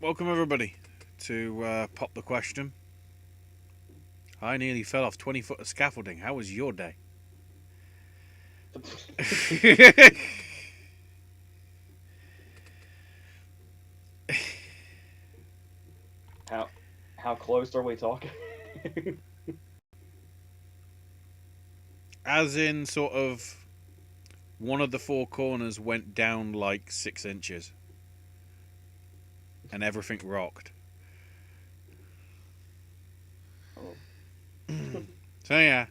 Welcome everybody to Pop the Question. I nearly fell off 20 foot of scaffolding. How was your day? How close are we talking? As in, sort of, one of the four corners went down like 6 inches. And everything rocked. Oh. So yeah.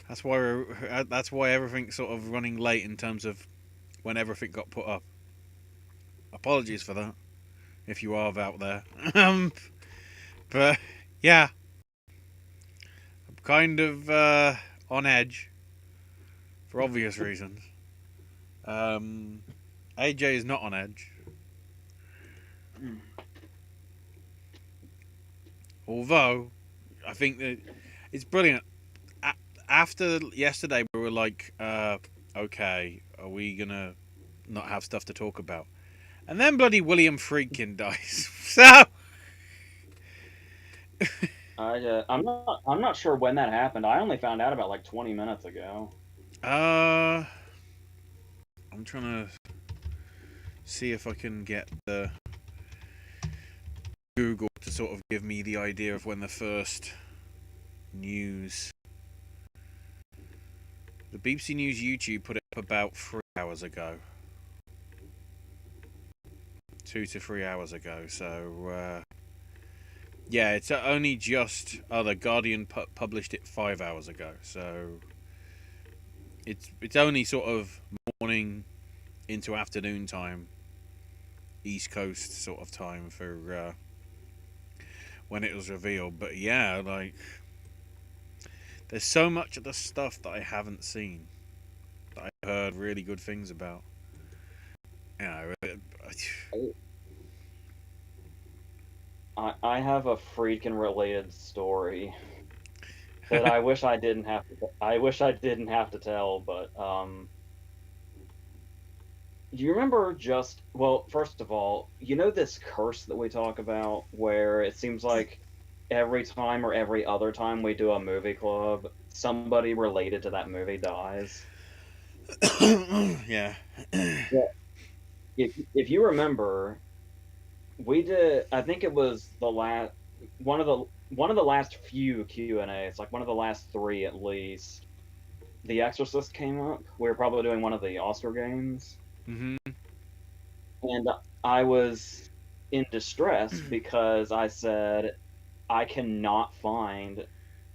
That's why everything's sort of running late in terms of when everything got put up. Apologies for that, if you are out there. But yeah, I'm kind of on edge for obvious reasons. AJ is not on edge, although I think that it's brilliant. After yesterday, we were like, okay, are we gonna not have stuff to talk about? And then bloody William Friedkin dies. So I'm not sure when that happened. I only found out about like 20 minutes ago. I'm trying to see if I can get the Google to sort of give me the idea of when the first news. The BBC News YouTube put it up about 3 hours ago. 2 to 3 hours ago. So, yeah, it's only just. Oh, the Guardian published it 5 hours ago. So, it's only sort of morning into afternoon time, East Coast sort of time for when it was revealed. But yeah, like, there's so much of the stuff that I haven't seen that I've heard really good things about. Yeah, I have a Friedkin related story that I wish I didn't have to. I wish I didn't have to tell, but do you remember just well? First of all, you know this curse that we talk about, where it seems like every time or every other time we do a movie club, somebody related to that movie dies. yeah. Yeah. If you remember, we did. I think it was the last one of the last few Q&As, like one of the last three at least. The Exorcist came up. We were probably doing one of the Oscar games, Mhm. and I was in distress because I said I cannot find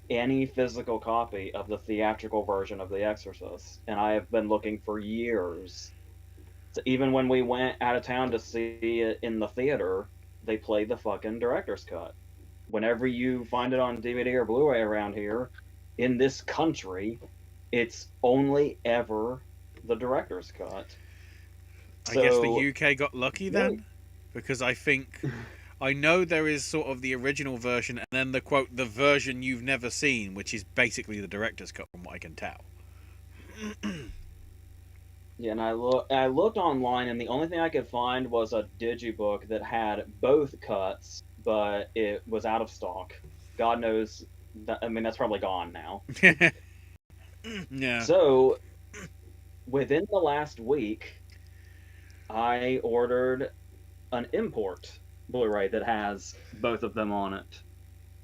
any physical copy of the theatrical version of The Exorcist, and I have been looking for years. So even when we went out of town to see it in the theater, they played the fucking director's cut. Whenever you find it on DVD or Blu-ray around here, in this country, it's only ever the director's cut. I guess the So, UK got lucky then, because I think I know there is sort of the original version and then the quote the version you've never seen, which is basically the director's cut from what I can tell. yeah, and I looked online, and the only thing I could find was a digibook that had both cuts, but it was out of stock. God knows that, I mean, that's probably gone now. Yeah. So within the last week, I ordered an import Blu-ray that has both of them on it.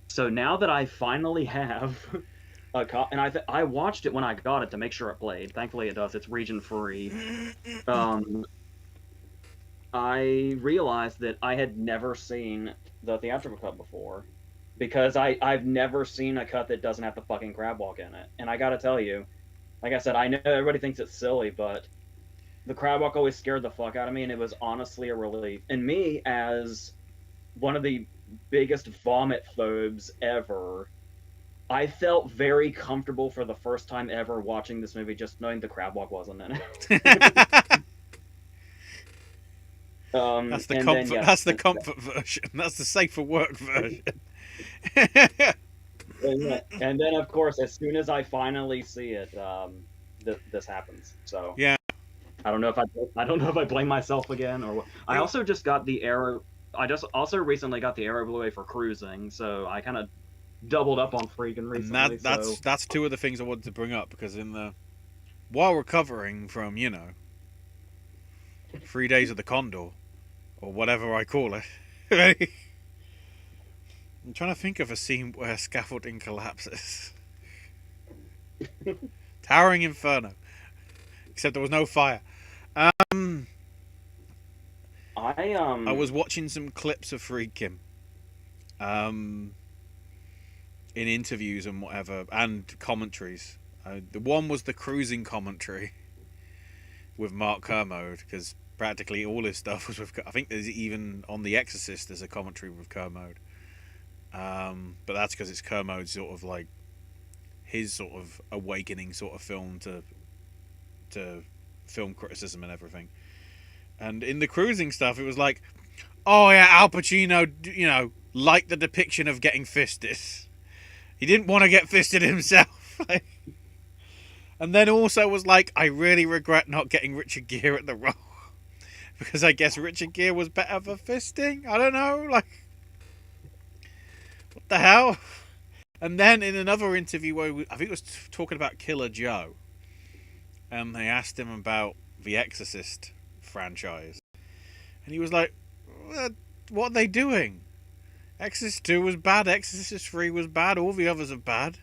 So now that I finally have and I watched it when I got it to make sure it played. Thankfully, it does. It's region free. Um, I realized that I had never seen the theatrical cut before because I've never seen a cut that doesn't have the fucking crab walk in it. And I got to tell you, like I said, I know everybody thinks it's silly, but the crab walk always scared the fuck out of me, and it was honestly a relief. And me, as one of the biggest vomit phobes ever, I felt very comfortable for the first time ever watching this movie, just knowing the crab walk wasn't in it. That's the And then comfort. yes, That's the comfort version. That's the safe for work version. and then of course, as soon as I finally see it, this happens. So Yeah. I don't know if I blame myself again or what. I It- also just got the Arrow. I just also recently got the Arrow Blu-ray for cruising, so I kind of doubled up on Freakin' and recently. So that's two of the things I wanted to bring up because while recovering from 3 days of the Condor or whatever I call it, I'm trying to think of a scene where scaffolding collapses. Towering Inferno, except there was no fire. Um, I I was watching some clips of Freakin', um, in interviews and whatever, and commentaries. The one was the cruising commentary with Mark Kermode, because practically all his stuff was with. I think there's even on The Exorcist there's a commentary with Kermode, but that's because it's Kermode's sort of like his sort of awakening sort of film to film criticism and everything. And in the cruising stuff, it was like, oh yeah, Al Pacino, liked the depiction of getting fisted. He didn't want to get fisted himself. And then also was like, I really regret not getting Richard Gere at the role. Because I guess Richard Gere was better for fisting? I don't know, what the hell? And then in another interview where I think it was talking about Killer Joe, and they asked him about the Exorcist franchise. And he was like, what are they doing? Exorcist 2 was bad, Exorcist 3 was bad, all the others are bad.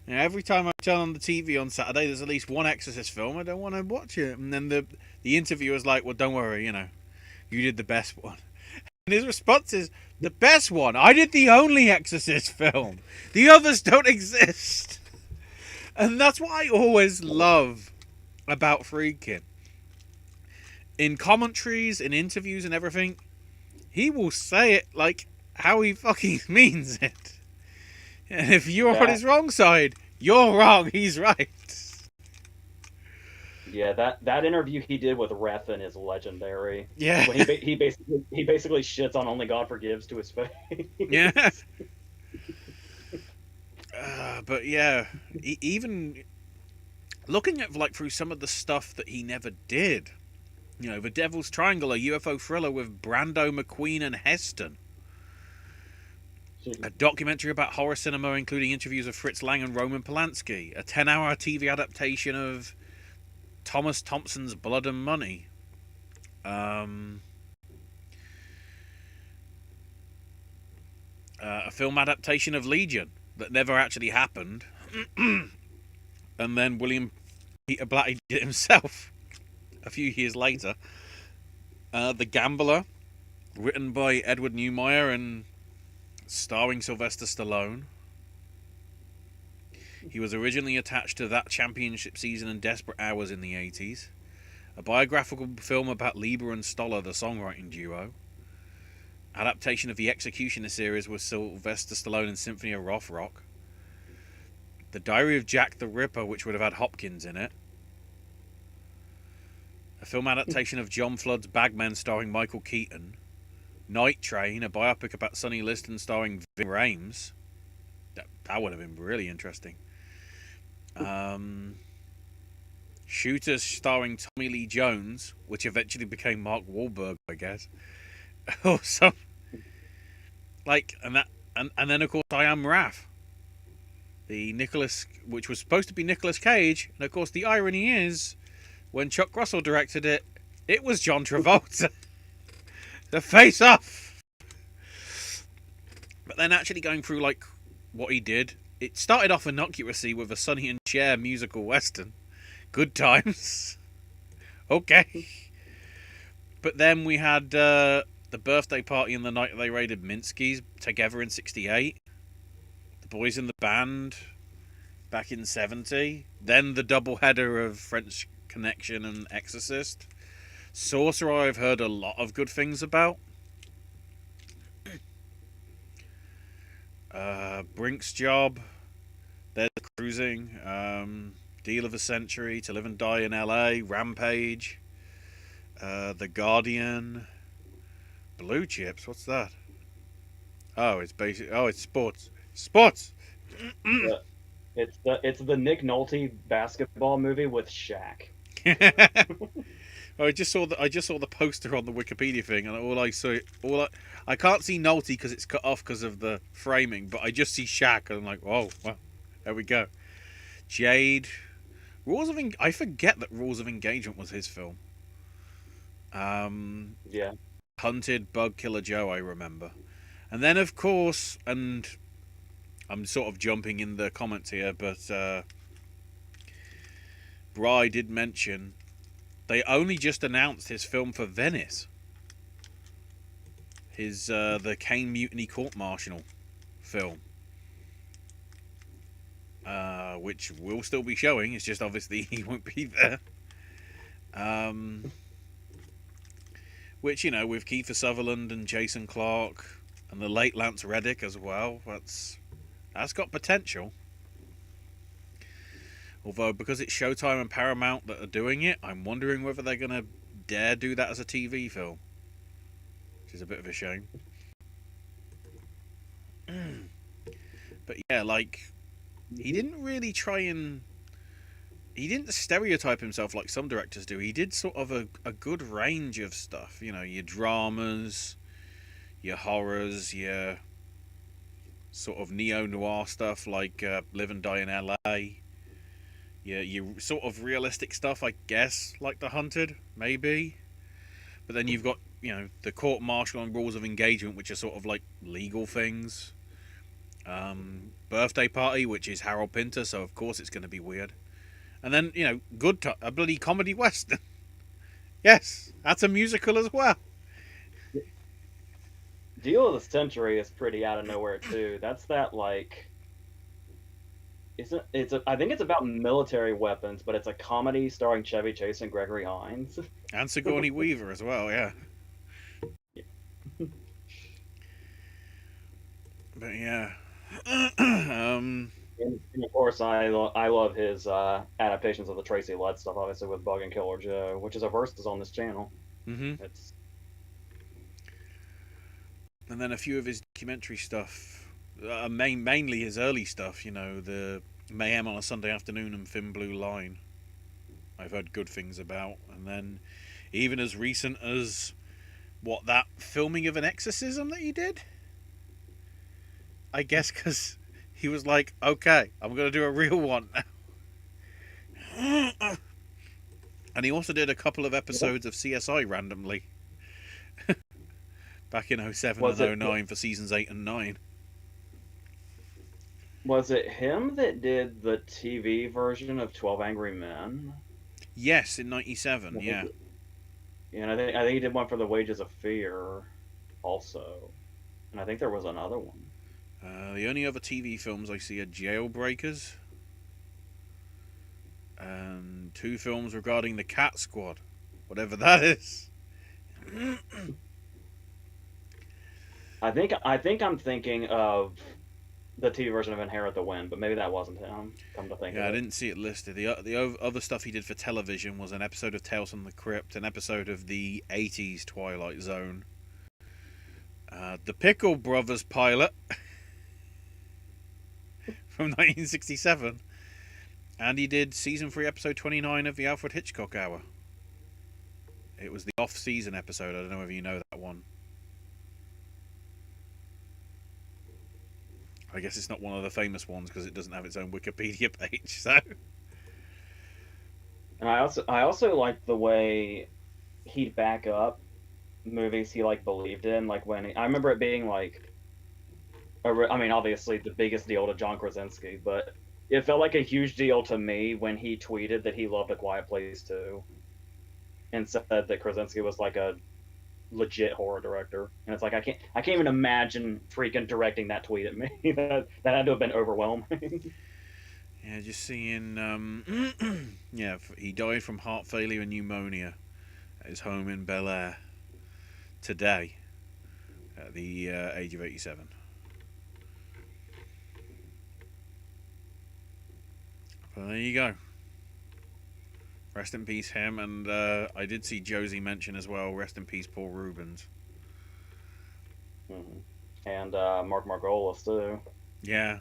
Every time I turn on the TV on Saturday, there's at least one Exorcist film. I don't want to watch it. And then the interviewer's like, well, don't worry, you did the best one. And his response is, the best one? I did the only Exorcist film. The others don't exist. And that's what I always love about Friedkin. In commentaries, in interviews and everything, he will say it like how he fucking means it. And if you're on his wrong side, you're wrong. He's right. Yeah, that interview he did with Refn is legendary. Yeah. When he basically shits on Only God Forgives to his face. Yeah. But yeah, even looking at through some of the stuff that he never did. The Devil's Triangle, a UFO thriller with Brando, McQueen, and Heston. A documentary about horror cinema, including interviews of Fritz Lang and Roman Polanski. A 10-hour TV adaptation of Thomas Thompson's Blood and Money. A film adaptation of Legion that never actually happened. And then William Peter Blatty did it himself a few years later. The Gambler, written by Edward Neumeier and starring Sylvester Stallone. He was originally attached to That Championship Season and Desperate Hours in the 80s. A biographical film about Lieber and Stoller, the songwriting duo. Adaptation of the Executioner series with Sylvester Stallone and Symphony of Rock. The Diary of Jack the Ripper, which would have had Hopkins in it. A film adaptation of John Flood's Bagmen starring Michael Keaton. Night Train, a biopic about Sonny Liston starring Ving Rhames. That would have been really interesting. Shooters starring Tommy Lee Jones, which eventually became Mark Wahlberg, I guess. Also, and then of course I Am Raph, which was supposed to be Nicolas Cage, and of course the irony is, when Chuck Russell directed it, it was John Travolta. The Face Off. But then actually going through what he did, it started off innocuously with a Sonny and Cher musical western, Good Times. Okay. But then we had the birthday party and the night they raided Minsky's together in '68. The Boys in the Band back in '70. Then the double header of French Connection and Exorcist. Sorcerer I've heard a lot of good things about. Brink's Job. There's Cruising. Deal of the Century. To Live and Die in LA. Rampage. The Guardian. Blue Chips. What's that? Oh, it's sports. Sports. It's the Nick Nolte basketball movie with Shaq. I just saw the poster on the Wikipedia thing, and I can't see Nolte because it's cut off because of the framing, but I just see Shaq, and I'm like, oh, well, there we go. Jade, I forget that Rules of Engagement was his film. Yeah. Hunted, Bug Killer Joe, I remember, and then of course, and I'm sort of jumping in the comments here, but Bry did mention they only just announced his film for Venice. His the Kane Mutiny Court Martial film, which will still be showing. It's just obviously he won't be there. Which, you know, with Kiefer Sutherland and Jason Clarke and the late Lance Reddick as well, that's got potential. Although, because it's Showtime and Paramount that are doing it, I'm wondering whether they're going to dare do that as a TV film. Which is a bit of a shame. But yeah, like, he didn't really try and... He didn't stereotype himself like some directors do. He did sort of a good range of stuff. You know, your dramas, your horrors, your sort of neo-noir stuff like Live and Die in L.A., your sort of realistic stuff, I guess, like The Hunted, maybe. But then you've got, you know, the court martial and rules of engagement, which are sort of like legal things. Birthday Party, which is Harold Pinter, so of course it's going to be weird. And then, you know, a bloody comedy western. Yes, that's a musical as well. Deal of the Century is pretty out of nowhere too. That's that like. I think it's about military weapons, but it's a comedy starring Chevy Chase and Gregory Hines. And Sigourney Weaver as well, yeah. But yeah. And of course, I love his adaptations of the Tracy Letts stuff, obviously with Bug and Killer Joe, which is a versus on this channel. Mm-hmm. It's And then a few of his documentary stuff, mainly his early stuff. You know, the Mayhem on a Sunday Afternoon and Thin Blue Line. I've heard good things about, and then even as recent as that filming of an exorcism that he did. I guess because he was like, okay, I'm going to do a real one now. And he also did a couple of episodes of CSI randomly. Back in 07 and 09 for seasons 8 and 9. Was it him that did the TV version of 12 Angry Men? Yes, in 97, yeah. And I think he did one for The Wages of Fear also. And I think there was another one. The only other TV films I see are Jailbreakers and 2 films regarding the Cat Squad, whatever that is. I think I'm thinking of the TV version of Inherit the Wind, but maybe that wasn't him. Come to think of it. I didn't see it listed. The other stuff he did for television was an episode of Tales from the Crypt, an episode of the 80s Twilight Zone, the Pickle Brothers pilot from 1967, and he did season 3, episode 29 of the Alfred Hitchcock Hour. It was the off-season episode. I don't know whether you know that one. I guess it's not one of the famous ones because it doesn't have its own Wikipedia page. So, and I also like the way he'd back up movies he like believed in. Like I remember it being like, I mean, obviously the biggest deal to John Krasinski, but it felt like a huge deal to me when he tweeted that he loved A Quiet Place too, and said that Krasinski was like a legit horror director. And it's like I can't even imagine freaking directing that tweet at me. that had to have been overwhelming. Yeah, just seeing yeah, he died from heart failure and pneumonia at his home in Bel Air today at the age of 87. Well, there you go. Rest in peace, him. And I did see Josie mention as well, rest in peace, Paul Rubens. Mm-hmm. And Mark Margolis, too. Yeah.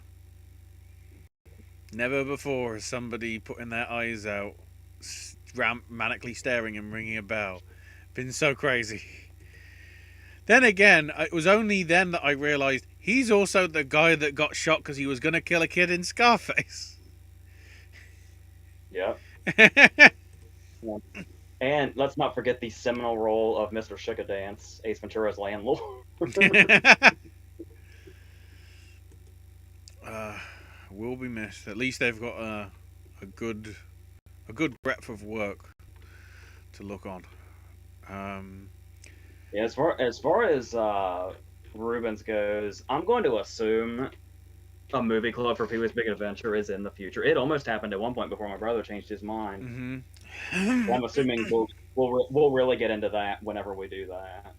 Never before has somebody putting their eyes out manically staring and ringing a bell. Been so crazy. Then again, it was only then that I realised he's also the guy that got shot because he was going to kill a kid in Scarface. Yep. Yeah. And let's not forget the seminal role of Mr. Dance, Ace Ventura's landlord. Will be missed. At least they've got a good breadth of work to look on. Yeah, as far as Rubens goes, I'm going to assume a movie club for Pee-wee's Big Adventure is in the future. It almost happened at one point before my brother changed his mind. Mm-hmm. So I'm assuming we'll really get into that whenever we do that.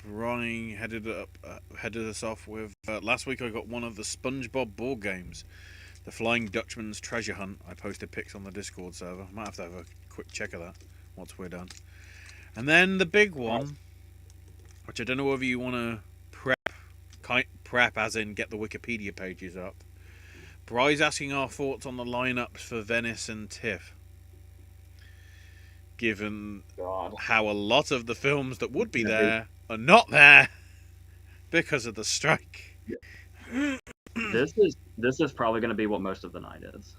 Bronny headed us off with last week. I got one of the SpongeBob board games, the Flying Dutchman's Treasure Hunt. I posted pics on the Discord server. Might have to have a quick check of that once we're done. And then the big one, which I don't know whether you want to prep as in get the Wikipedia pages up. Bry's asking our thoughts on the lineups for Venice and TIFF, given how a lot of the films that would be there are not there because of the strike. This is probably going to be what most of the night is.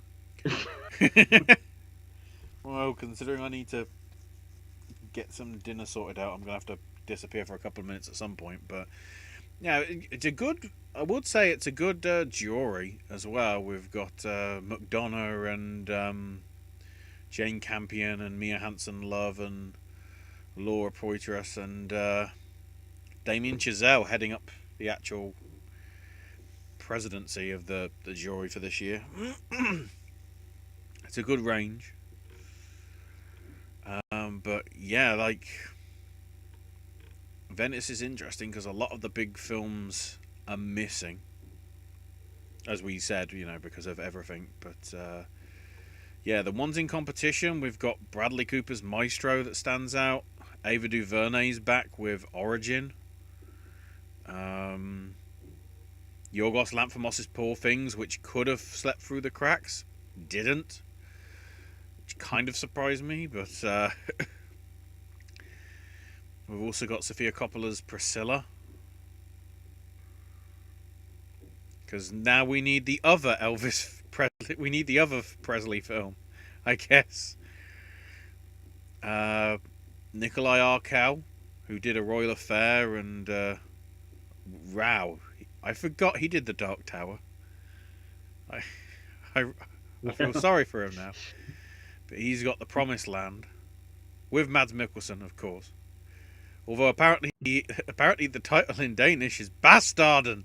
Well, considering I need to get some dinner sorted out, I'm going to have to disappear for a couple of minutes at some point. But yeah, it's a good. I would say it's a good jury as well. We've got McDonough and Jane Campion and Mia Hansen-Løve and Laura Poitras and Damien Chazelle heading up the actual presidency of the jury for this year. It's a good range. But yeah, like Venice is interesting because a lot of the big films are missing, as we said, because of everything. But yeah, the ones in competition, we've got Bradley Cooper's Maestro that stands out. Ava DuVernay's back with Origin. Yorgos Lanthimos' Poor Things, which could have slept through the cracks, didn't. Which kind of surprised me, but we've also got Sofia Coppola's Priscilla. Because now we need the other Elvis Presley. We need the other Presley film, I guess. Nikolai Arkel, who did A Royal Affair, and Rao. I forgot he did The Dark Tower. I feel sorry for him now. But he's got The Promised Land, with Mads Mikkelsen, of course. Although apparently the title in Danish is Bastarden.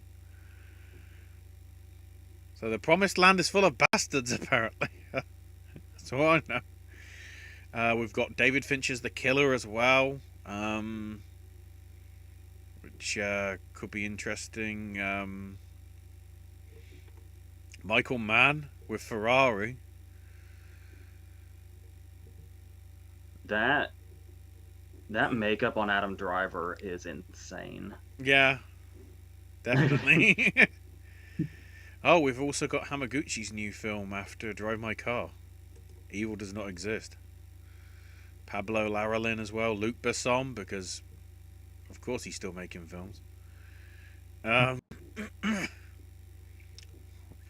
So the Promised Land is full of bastards, apparently. That's all I know. We've got David Fincher's The Killer as well, which could be interesting. Michael Mann with Ferrari. That makeup on Adam Driver is insane. Yeah, definitely. Oh, we've also got Hamaguchi's new film after Drive My Car. Evil Does Not Exist. Pablo Larraín as well. Luc Besson, because of course he's still making films.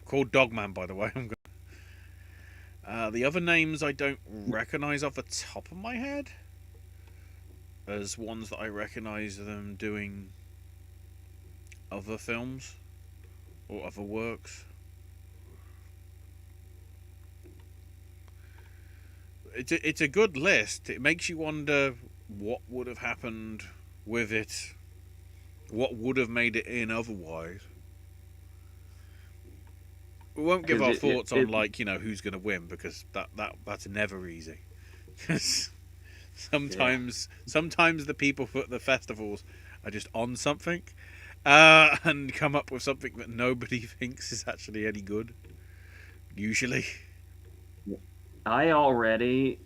Called Dogman, by the way. The other names I don't recognise off the top of my head as ones that I recognise them doing other films or other works. It's a good list. It makes you wonder what would have happened with it, what would have made it in otherwise. We won't give our thoughts on who's going to win, because that's never easy. sometimes the people at the festivals are just on something and come up with something that nobody thinks is actually any good. Usually. I already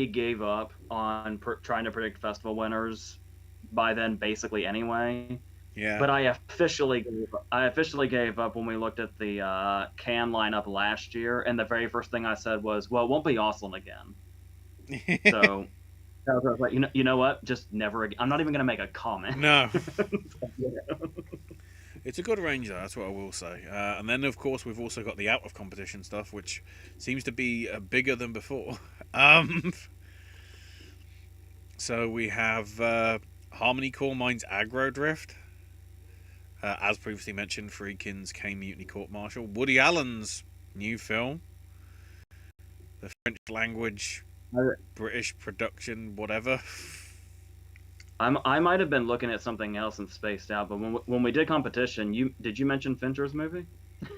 gave up on trying to predict festival winners by then, basically anyway. Yeah. But I officially gave up when we looked at the can lineup last year, and the very first thing I said was, "Well, it won't be Austin again." So I was like, you know what? Just never again. I'm not even going to make a comment. No. It's a good range, though. That's what I will say. And then, of course, we've also got the out of competition stuff, which seems to be bigger than before. Um, so we have Harmony Core Mine's Aggro Drift, as previously mentioned, Friedkin's K Mutiny Court Martial, Woody Allen's new film, the French language, British production, whatever. I might have been looking at something else and spaced out, but when we did competition, you mention Fincher's movie?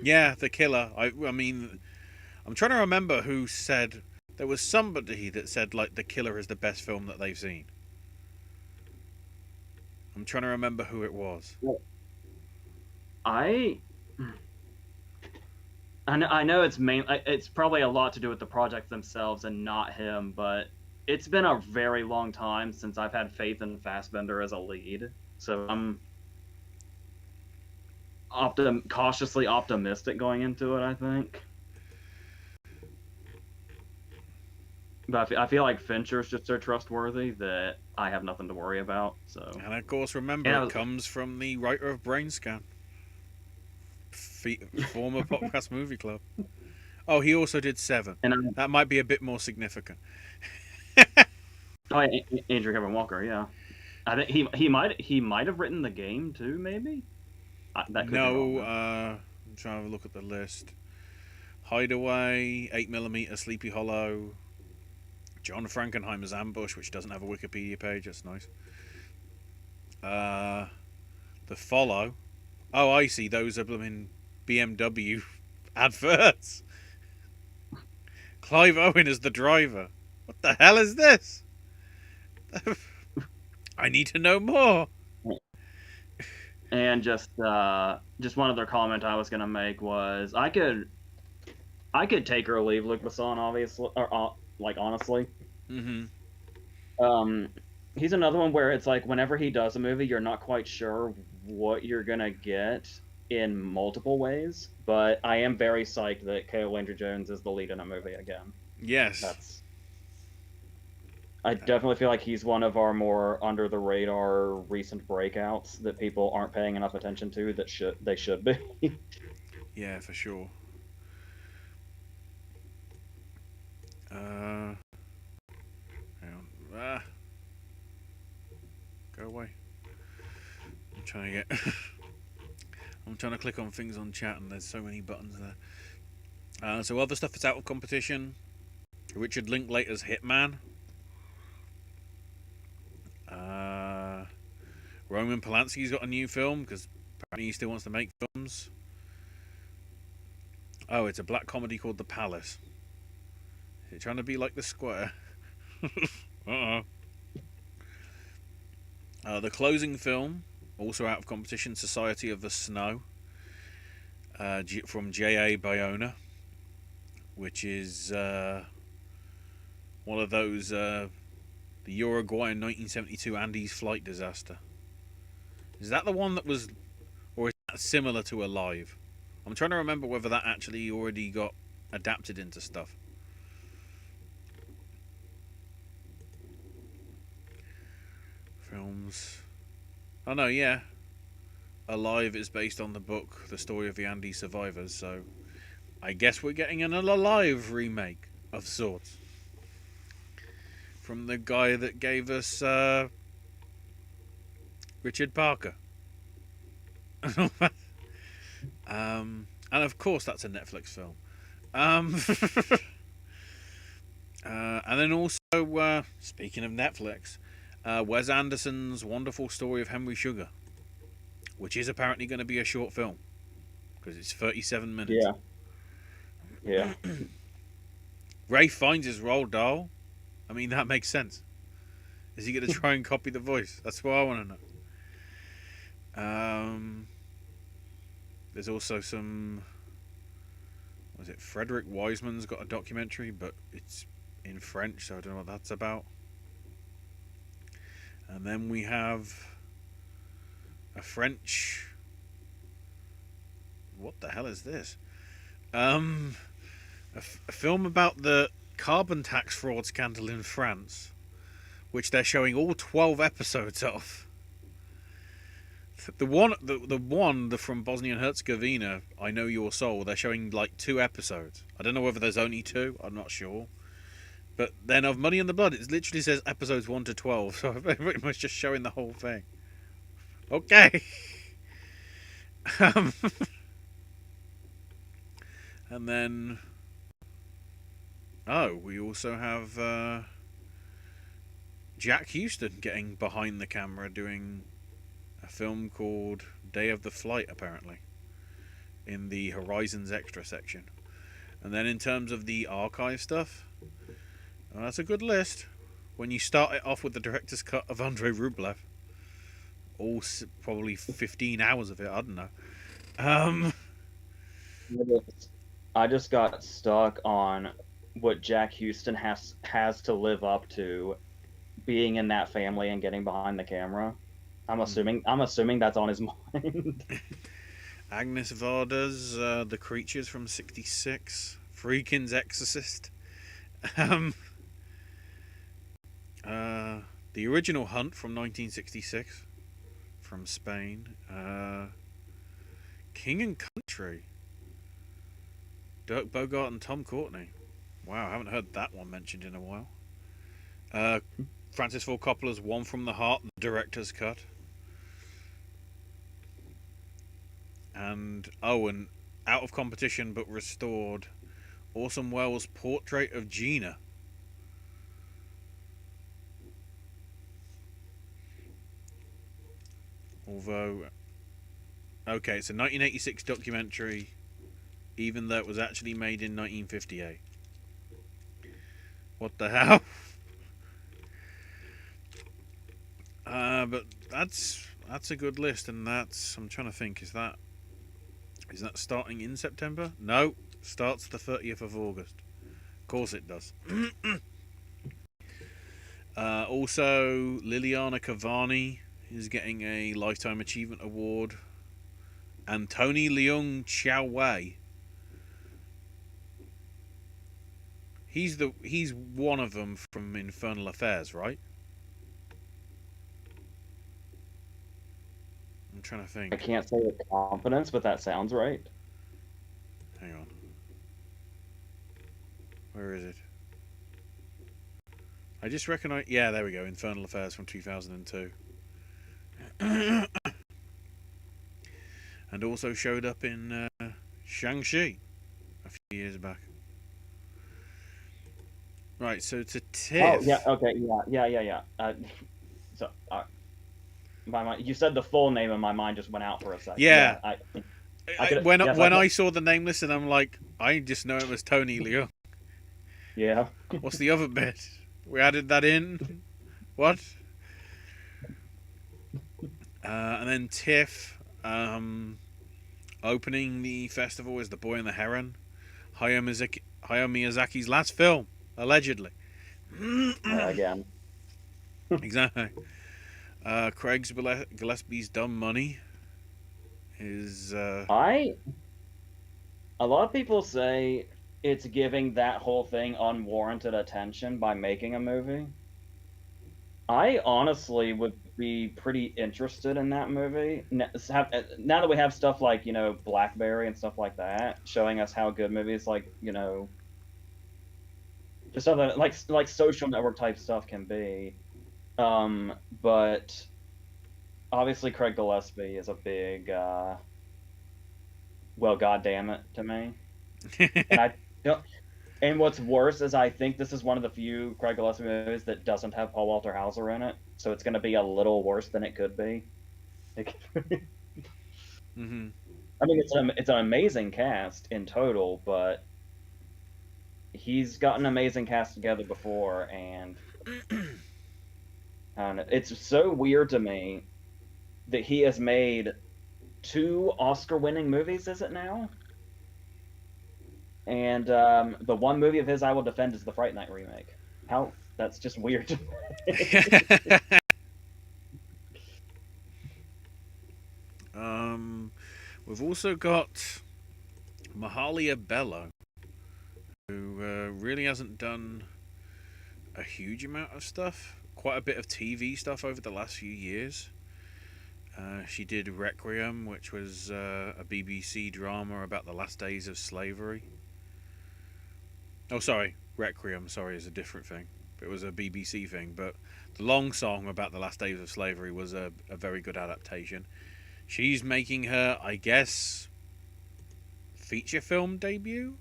Yeah, The Killer. I mean, I'm trying to remember who said. There was somebody that said, like, The Killer is the best film that they've seen. I'm trying to remember who it was. Well, I I know it's probably a lot to do with the projects themselves and not him, but it's been a very long time since I've had faith in Fassbender as a lead. So I'm cautiously optimistic going into it, I think. But I feel like Fincher's just so trustworthy that I have nothing to worry about. So, And of course, remember, it and comes from the writer of Brainscan, former Popcast Movie Club. Oh, he also did Seven. I, That might be a bit more significant. oh, yeah, Andrew Kevin Walker, yeah. I think he might have written the game too, maybe. That could be wrong No, though. I'm trying to look at the list. Hideaway, 8mm, Sleepy Hollow, John Frankenheimer's Ambush, which doesn't have a Wikipedia page. That's nice. The Follow. Oh, I see. Those are blooming BMW adverts. Clive Owen as the driver. What the hell is this? I need to know more. And just one other comment I was gonna make was I could take or leave Luc Besson, obviously, or like honestly. Mm-hmm. Um, he's another one where it's like whenever he does a movie, you're not quite sure what you're gonna get in multiple ways. But I am very psyched that Cale Andrew Jones is the lead in a movie again. Yes. That's I definitely feel like he's one of our more under the radar recent breakouts that people aren't paying enough attention to that should be. Yeah, for sure. Hang on. Go away. I'm trying to get. I'm trying to click on things on chat, and there's so many buttons there. So other stuff that's out of competition. Richard Linklater's Hitman. Uh, Roman Polanski's got a new film because apparently he still wants to make films. Oh, it's a black comedy called The Palace. Is it trying to be like The Square? Uh-oh. The closing film, also out of competition, Society of the Snow, from J.A. Bayona, which is one of those, the Uruguayan 1972 Andes flight disaster. Is that the one that was, or is that similar to Alive? I'm trying to remember whether that actually already got adapted into stuff. Films. Oh no, yeah. Alive is based on the book, The Story of the Andes Survivors, so I guess we're getting an Alive remake of sorts. From the guy that gave us Richard Parker. And of course that's a Netflix film. Um, and then also, speaking of Netflix, Wes Anderson's Wonderful Story of Henry Sugar, which is apparently going to be a short film because it's 37 minutes. Yeah, yeah. Ray finds his Roald Dahl. I mean, that makes sense. Is he going to try and copy the voice? That's what I want to know. There's also some. Was it Frederick Wiseman's got a documentary, but it's in French, so I don't know what that's about. And then we have a French. What the hell is this? Um, a film about the carbon tax fraud scandal in France, which they're showing all 12 episodes of. The one from Bosnia and Herzegovina, I Know Your Soul, they're showing like 2 episodes. I don't know whether there's only 2, I'm not sure. But then of Money in the Blood, it literally says episodes 1 to 12, so I'm pretty much just showing the whole thing. Okay. um, and then... Oh, we also have Jack Houston getting behind the camera doing a film called Day of the Flight, apparently, in the Horizons Extra section. And then in terms of the archive stuff, that's a good list. When you start it off with the director's cut of Andrei Rublev, all probably 15 hours of it, I don't know. I just got stuck on what Jack Houston has to live up to being in that family and getting behind the camera. I'm assuming that's on his mind. Agnes Varda's The Creatures from '66, Friedkin's Exorcist, um, the original Hunt from 1966 from Spain, King and Country, Dirk Bogart and Tom Courtenay. Wow, I haven't heard that one mentioned in a while. Francis Ford Coppola's One from the Heart, the director's cut. And Owen, out of competition but restored, Orson Welles' Portrait of Gina. Although, okay, it's a 1986 documentary, even though it was actually made in 1958. What the hell? But that's a good list, and I'm trying to think, is that starting in September? No, starts the 30th of August. Of course it does. Also, Liliana Cavani is getting a Lifetime Achievement Award, and Tony Leung Chiao Wei. He's one of them from Infernal Affairs, right? I'm trying to think. I can't say with confidence, but that sounds right. Hang on. Where is it? I just recognize. Yeah, there we go. Infernal Affairs from 2002. And also showed up in Shang-Chi a few years back. Right, so to Tiff. Oh yeah, okay, yeah. So my mind, you said the full name, and my mind just went out for a second. Yeah. When yes, I saw the name list, and I'm like, I just know it was Tony Leung. Yeah. What's the other bit? We added that in. What? And then Tiff, opening the festival is The Boy and the Heron, Hayao Miyazaki's last film, allegedly. Again. Exactly. Craig Gillespie's Dumb Money is. A lot of people say it's giving that whole thing unwarranted attention by making a movie. I honestly would be pretty interested in that movie. Now that we have stuff like, Blackberry and stuff like that, showing us how good movies like, just stuff that, like social network type stuff can be. But obviously Craig Gillespie is a big, well, goddamn it to me. And I don't. And what's worse is I think this is one of the few Craig Gillespie movies that doesn't have Paul Walter Hauser in it, so it's going to be a little worse than it could be. Mm-hmm. I mean, it's an amazing cast in total, but he's got an amazing cast together before, and it's so weird to me that he has made 2 Oscar-winning movies. Is it now? And the one movie of his I will defend is the Fright Night remake. That's just weird to me. We've also got Mahalia Bello, who really hasn't done a huge amount of stuff. Quite a bit of TV stuff over the last few years. She did Requiem, which was a BBC drama about the last days of slavery. Oh, sorry, Requiem, sorry, is a different thing. It was a BBC thing, but the long song about the last days of slavery was a very good adaptation. She's making her, I guess, feature film debut.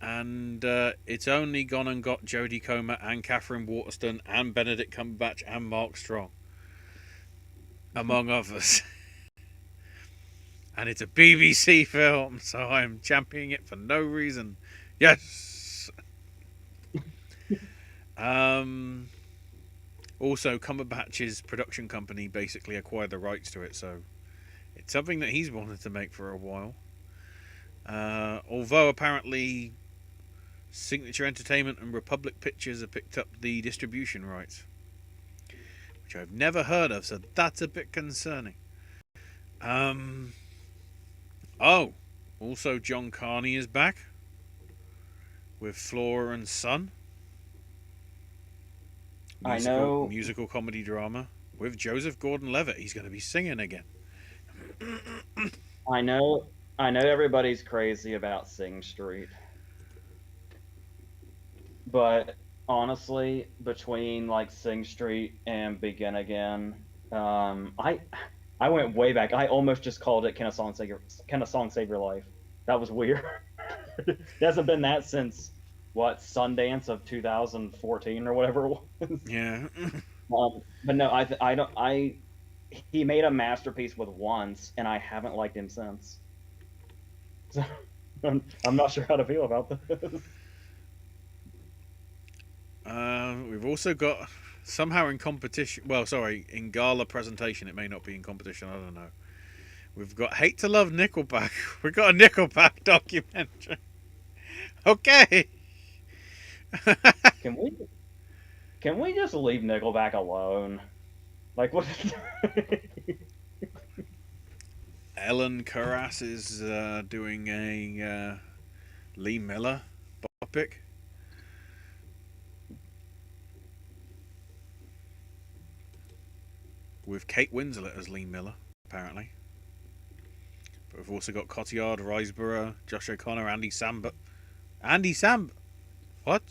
And it's only gone and got Jodie Comer and Catherine Waterston and Benedict Cumberbatch and Mark Strong, among others. And it's a BBC film, so I'm championing it for no reason. Yes! Also, Cumberbatch's production company basically acquired the rights to it, so it's something that he's wanted to make for a while. Although apparently Signature Entertainment and Republic Pictures have picked up the distribution rights, which I've never heard of, so that's a bit concerning. Also John Carney is back with Flora and Son. I know. Musical comedy drama with Joseph Gordon-Levitt. He's going to be singing again. I know. I know everybody's crazy about Sing Street, but honestly, between like Sing Street and Begin Again, I went way back. I almost just called it Can a Song Save Your Life? That was weird. It hasn't been that since what, Sundance of 2014 or whatever it was. Yeah. But no, I don't. He made a masterpiece with Once, and I haven't liked him since. So I'm not sure how to feel about this. We've also got somehow in competition. Well, sorry, in gala presentation. It may not be in competition. I don't know. We've got Hate to Love Nickelback. We've got a Nickelback documentary. Okay. Can we can we just leave Nickelback alone? Like what? Ellen Kurras is doing a Lee Miller biopic. With Kate Winslet as Lee Miller, apparently. But we've also got Cotillard, Riseborough, Josh O'Connor, Andy Samberg. Andy Samberg? What?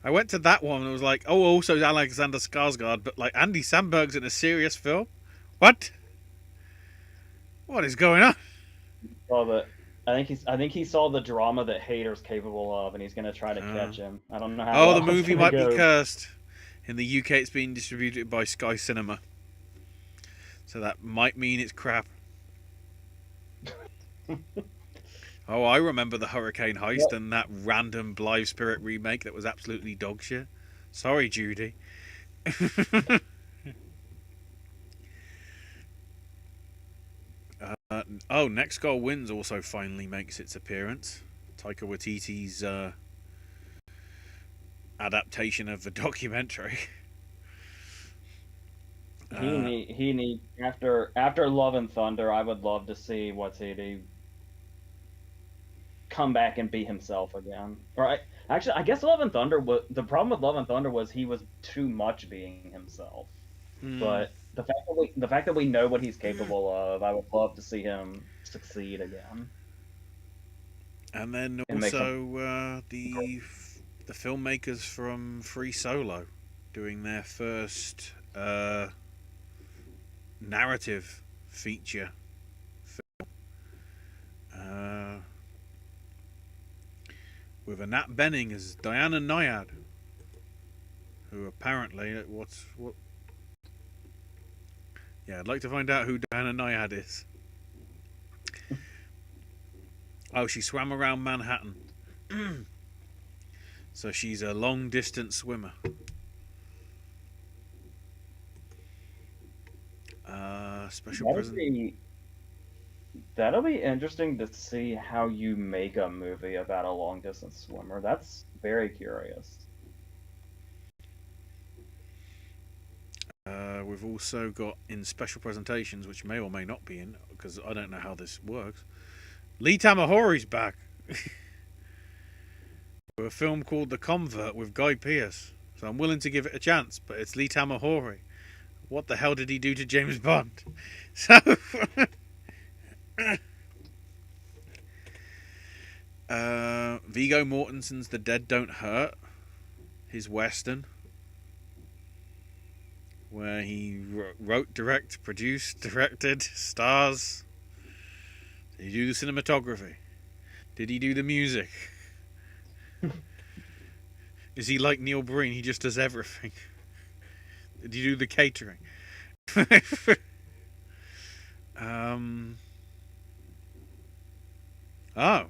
I went to that one and was like, oh, also Alexander Skarsgård, but like Andy Samberg's in a serious film? What? What is going on? Well, but I think he saw the drama that Hader's capable of, and he's gonna try to catch him. I don't know how. Oh, well the it's movie gonna might go. be cursed. In the UK, it's being distributed by Sky Cinema. So that might mean it's crap. Oh, I remember the Hurricane Heist and that random Live Spirit remake that was absolutely dog shit. Sorry, Judy. Next Goal Wins also finally makes its appearance. Taika Waititi's adaptation of the documentary. He need after Love and Thunder. I would love to see Waititi come back and be himself again. Actually, I guess Love and Thunder was the problem with Love and Thunder was he was too much being himself. But the fact that we know what he's capable of, I would love to see him succeed again. And then And make also the filmmakers from Free Solo doing their first narrative feature film. With Annette Bening as Diana Nyad, who apparently what? Yeah, I'd like to find out who Diana Nyad is. Oh, she swam around Manhattan. So she's a long distance swimmer. Special present. That'll be interesting to see how you make a movie about a long distance swimmer. That's very curious. We've also got in special presentations, which may or may not be in, because I don't know how this works. Lee Tamahori's back with a film called The Convert with Guy Pearce. So I'm willing to give it a chance, but it's Lee Tamahori. What the hell did he do to James Bond? So, Viggo Mortensen's The Dead Don't Hurt, his western, where he wrote, produced, directed, stars. Did he do the cinematography? Did he do the music? Is he like Neil Breen? He just does everything. Did he do the catering? Oh.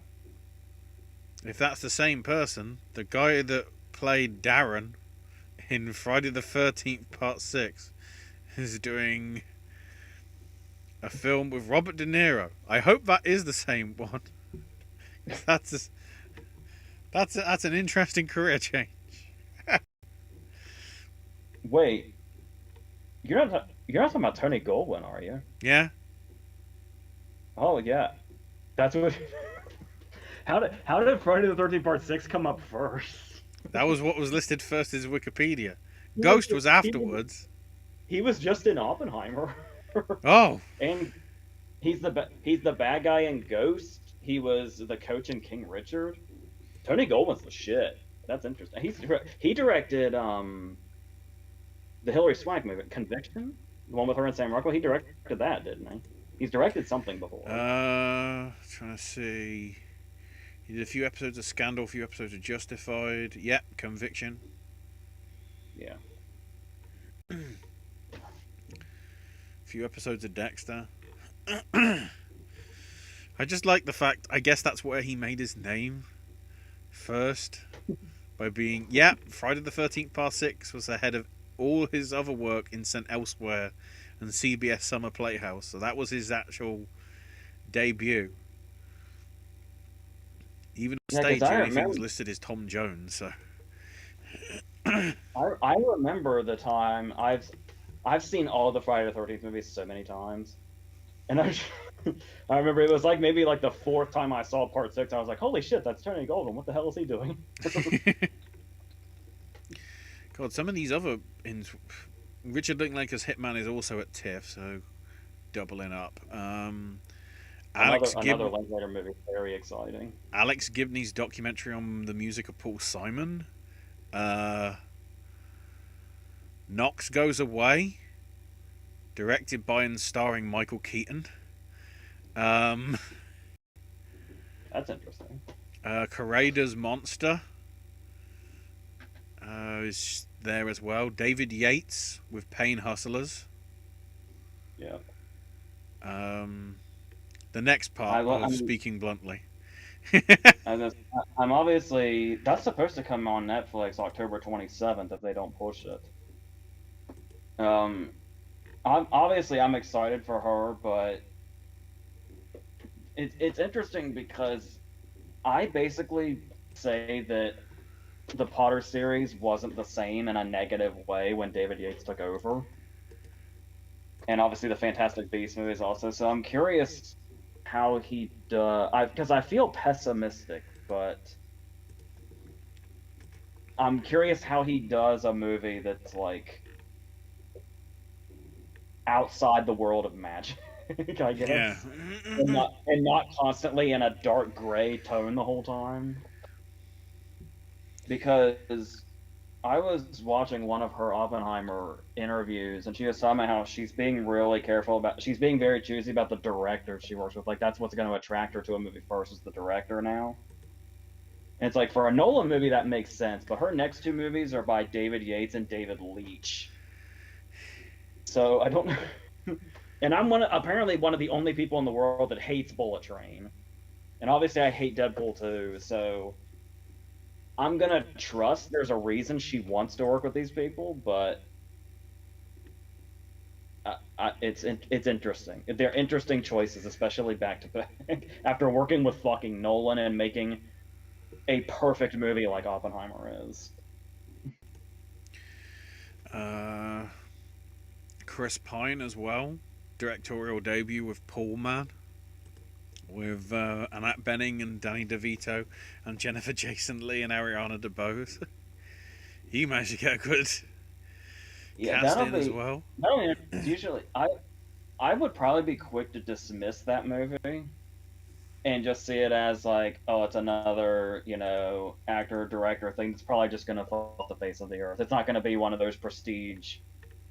If that's the same person, the guy that played Darren in Friday the 13th Part 6 is doing a film with Robert De Niro. I hope that is the same one. That's an interesting career change. Wait, you're not talking about Tony Goldwyn, are you? Yeah. Oh yeah, that's what. How did Friday the 13th Part 6 come up first? That was what was listed first as Wikipedia. He was Ghost was he was afterwards. he was just in Oppenheimer, Oh. and he's the bad guy in Ghost. He was the coach in King Richard. Tony Goldwyn's the shit. That's interesting. He directed the Hilary Swank movie, Conviction, the one with her and Sam Rockwell. He directed that, didn't he? He's directed something before. Trying to see. He did a few episodes of Scandal, a few episodes of Justified. Yep, Conviction. Yeah. A few episodes of Dexter. I just like the fact, I guess that's where he made his name first. By being, Friday the 13th Part 6 was ahead of all his other work in Sent Elsewhere and CBS Summer Playhouse. So that was his actual debut. Even on stage, the only thing was listed as Tom Jones. So I remember the time I've seen all the Friday the 13th movies so many times, and I remember it was like maybe like the fourth time I saw Part 6. I was like, holy shit, that's Tony Goldwyn. What the hell is he doing? God, some of these other Richard Linklater's Hitman is also at TIFF, so doubling up. Another Linklater movie, very exciting. Alex Gibney's documentary on the music of Paul Simon. Knox Goes Away, directed by and starring Michael Keaton. That's interesting. Correda's Monster is there as well. David Yates with Pain Hustlers. Yeah. The next part of Speaking Bluntly. I'm obviously that's supposed to come on Netflix October 27th if they don't push it. I'm excited for her, but it's interesting because I basically say that the Potter series wasn't the same in a negative way when David Yates took over, and obviously the Fantastic Beasts movies also. So I'm curious how he does. Because I feel pessimistic, but I'm curious how he does a movie that's like outside the world of magic, I guess. Yeah. and not constantly in a dark gray tone the whole time. Because I was watching one of her Oppenheimer interviews, and she was talking about how she's being really careful about. She's being very choosy about the director she works with. Like that's what's going to attract her to a movie first is the director now. And it's like for a Nolan movie that makes sense, but her next two movies are by David Yates and David Leitch. So I don't know. And I'm apparently one of the only people in the world that hates Bullet Train. And obviously I hate Deadpool too, so I'm gonna trust there's a reason she wants to work with these people, but it's interesting. They're interesting choices, especially back to back after working with fucking Nolan and making a perfect movie like Oppenheimer is. Chris Pine as well. Directorial debut with Paul Man, with Annette Bening and Danny DeVito and Jennifer Jason Leigh and Ariana DeBose. He managed to get a good Yeah, cast that'll in as be. well. That'll be usually. I would probably be quick to dismiss that movie and just see it as like, oh, it's another, actor director thing that's probably just gonna fall off the face of the earth. It's not gonna be one of those prestige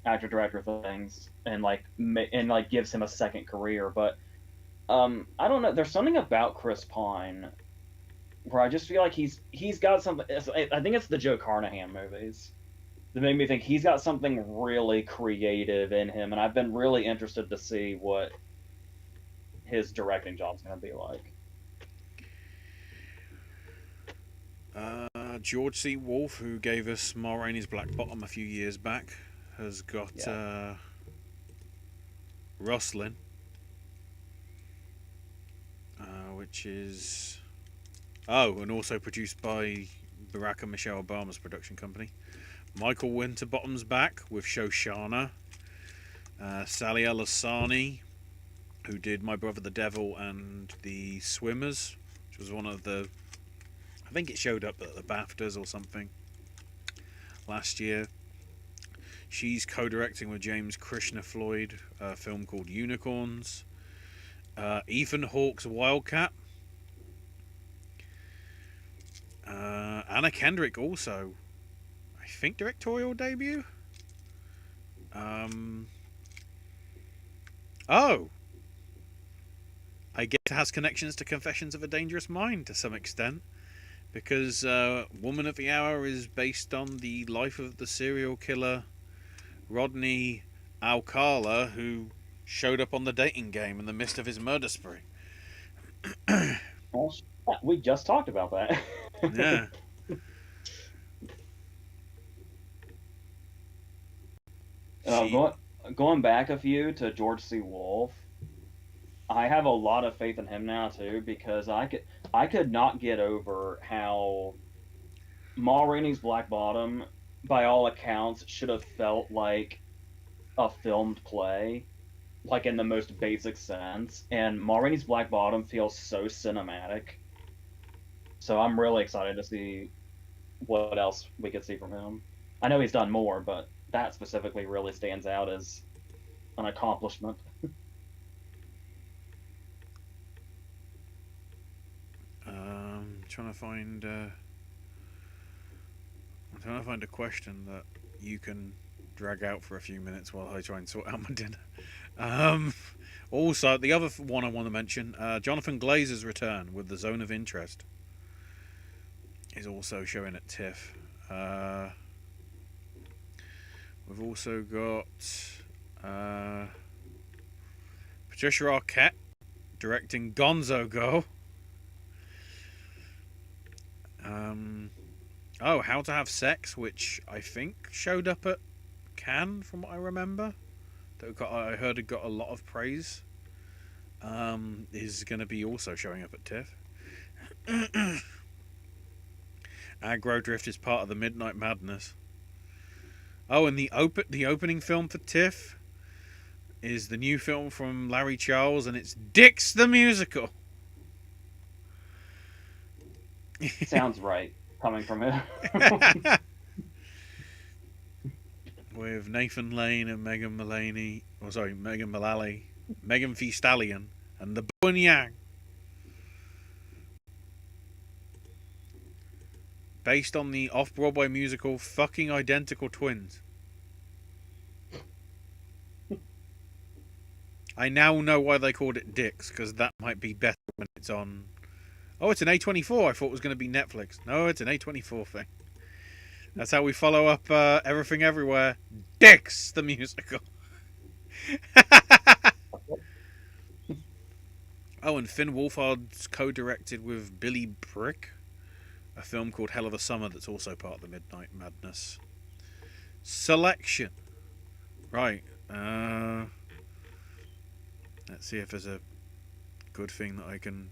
actor director things and like gives him a second career. But I don't know. There's something about Chris Pine where I just feel like he's got something. I think it's the Joe Carnahan movies that made me think he's got something really creative in him, and I've been really interested to see what his directing job's gonna be like. George C. Wolfe, who gave us Ma Rainey's Black Bottom a few years back, has got Yeah. Rustlin, which is and also produced by Barack and Michelle Obama's production company. Michael Winterbottom's back with Shoshana. Sally Elassani, who did My Brother the Devil and The Swimmers, which was one of the. I think it showed up at the BAFTAs or something last year. She's co-directing with James Krishna Floyd a film called Unicorns. Ethan Hawke's Wildcat. Anna Kendrick also, I think, directorial debut. Oh, I guess it has connections to Confessions of a Dangerous Mind to some extent, because Woman of the Hour is based on the life of the serial killer Rodney Alcala, who showed up on the dating game in the midst of his murder spree. Well, we just talked about that. Yeah. She. Going back a few to George C. Wolfe, I have a lot of faith in him now too because I could not get over how Ma Rainey's Black Bottom, by all accounts, should have felt like a filmed play, like in the most basic sense. And Ma Rainey's Black Bottom feels so cinematic. So I'm really excited to see what else we could see from him. I know he's done more, but that specifically really stands out as an accomplishment. Trying to find. I'm trying to find a question that you can drag out for a few minutes while I try and sort out my dinner. Um, Also, the other one I want to mention, Jonathan Glazer's return with The Zone of Interest is also showing at TIFF. We've also got Patricia Arquette directing Gonzo Go. How to Have Sex, which I think showed up at Cannes, from what I remember. I heard it got a lot of praise. Is going to be also showing up at TIFF. Aggro Drift is part of the Midnight Madness. Oh, and the opening film for TIFF is the new film from Larry Charles, and it's Dix the Musical. Sounds right coming from him. With Nathan Lane and Megan Mullally, Megan Thee Stallion, and the Bowen Yang. Based on the off-Broadway musical Fucking Identical Twins. I now know why they called it Dix, because that might be better when it's on. Oh, it's an A24. I thought it was going to be Netflix. No, it's an A24 thing. That's how we follow up Everything Everywhere. Dix the Musical. Oh, and Finn Wolfhard's co-directed with Billy Brick a film called Hell of a Summer that's also part of the Midnight Madness selection. Right. Let's see if there's a good thing that I can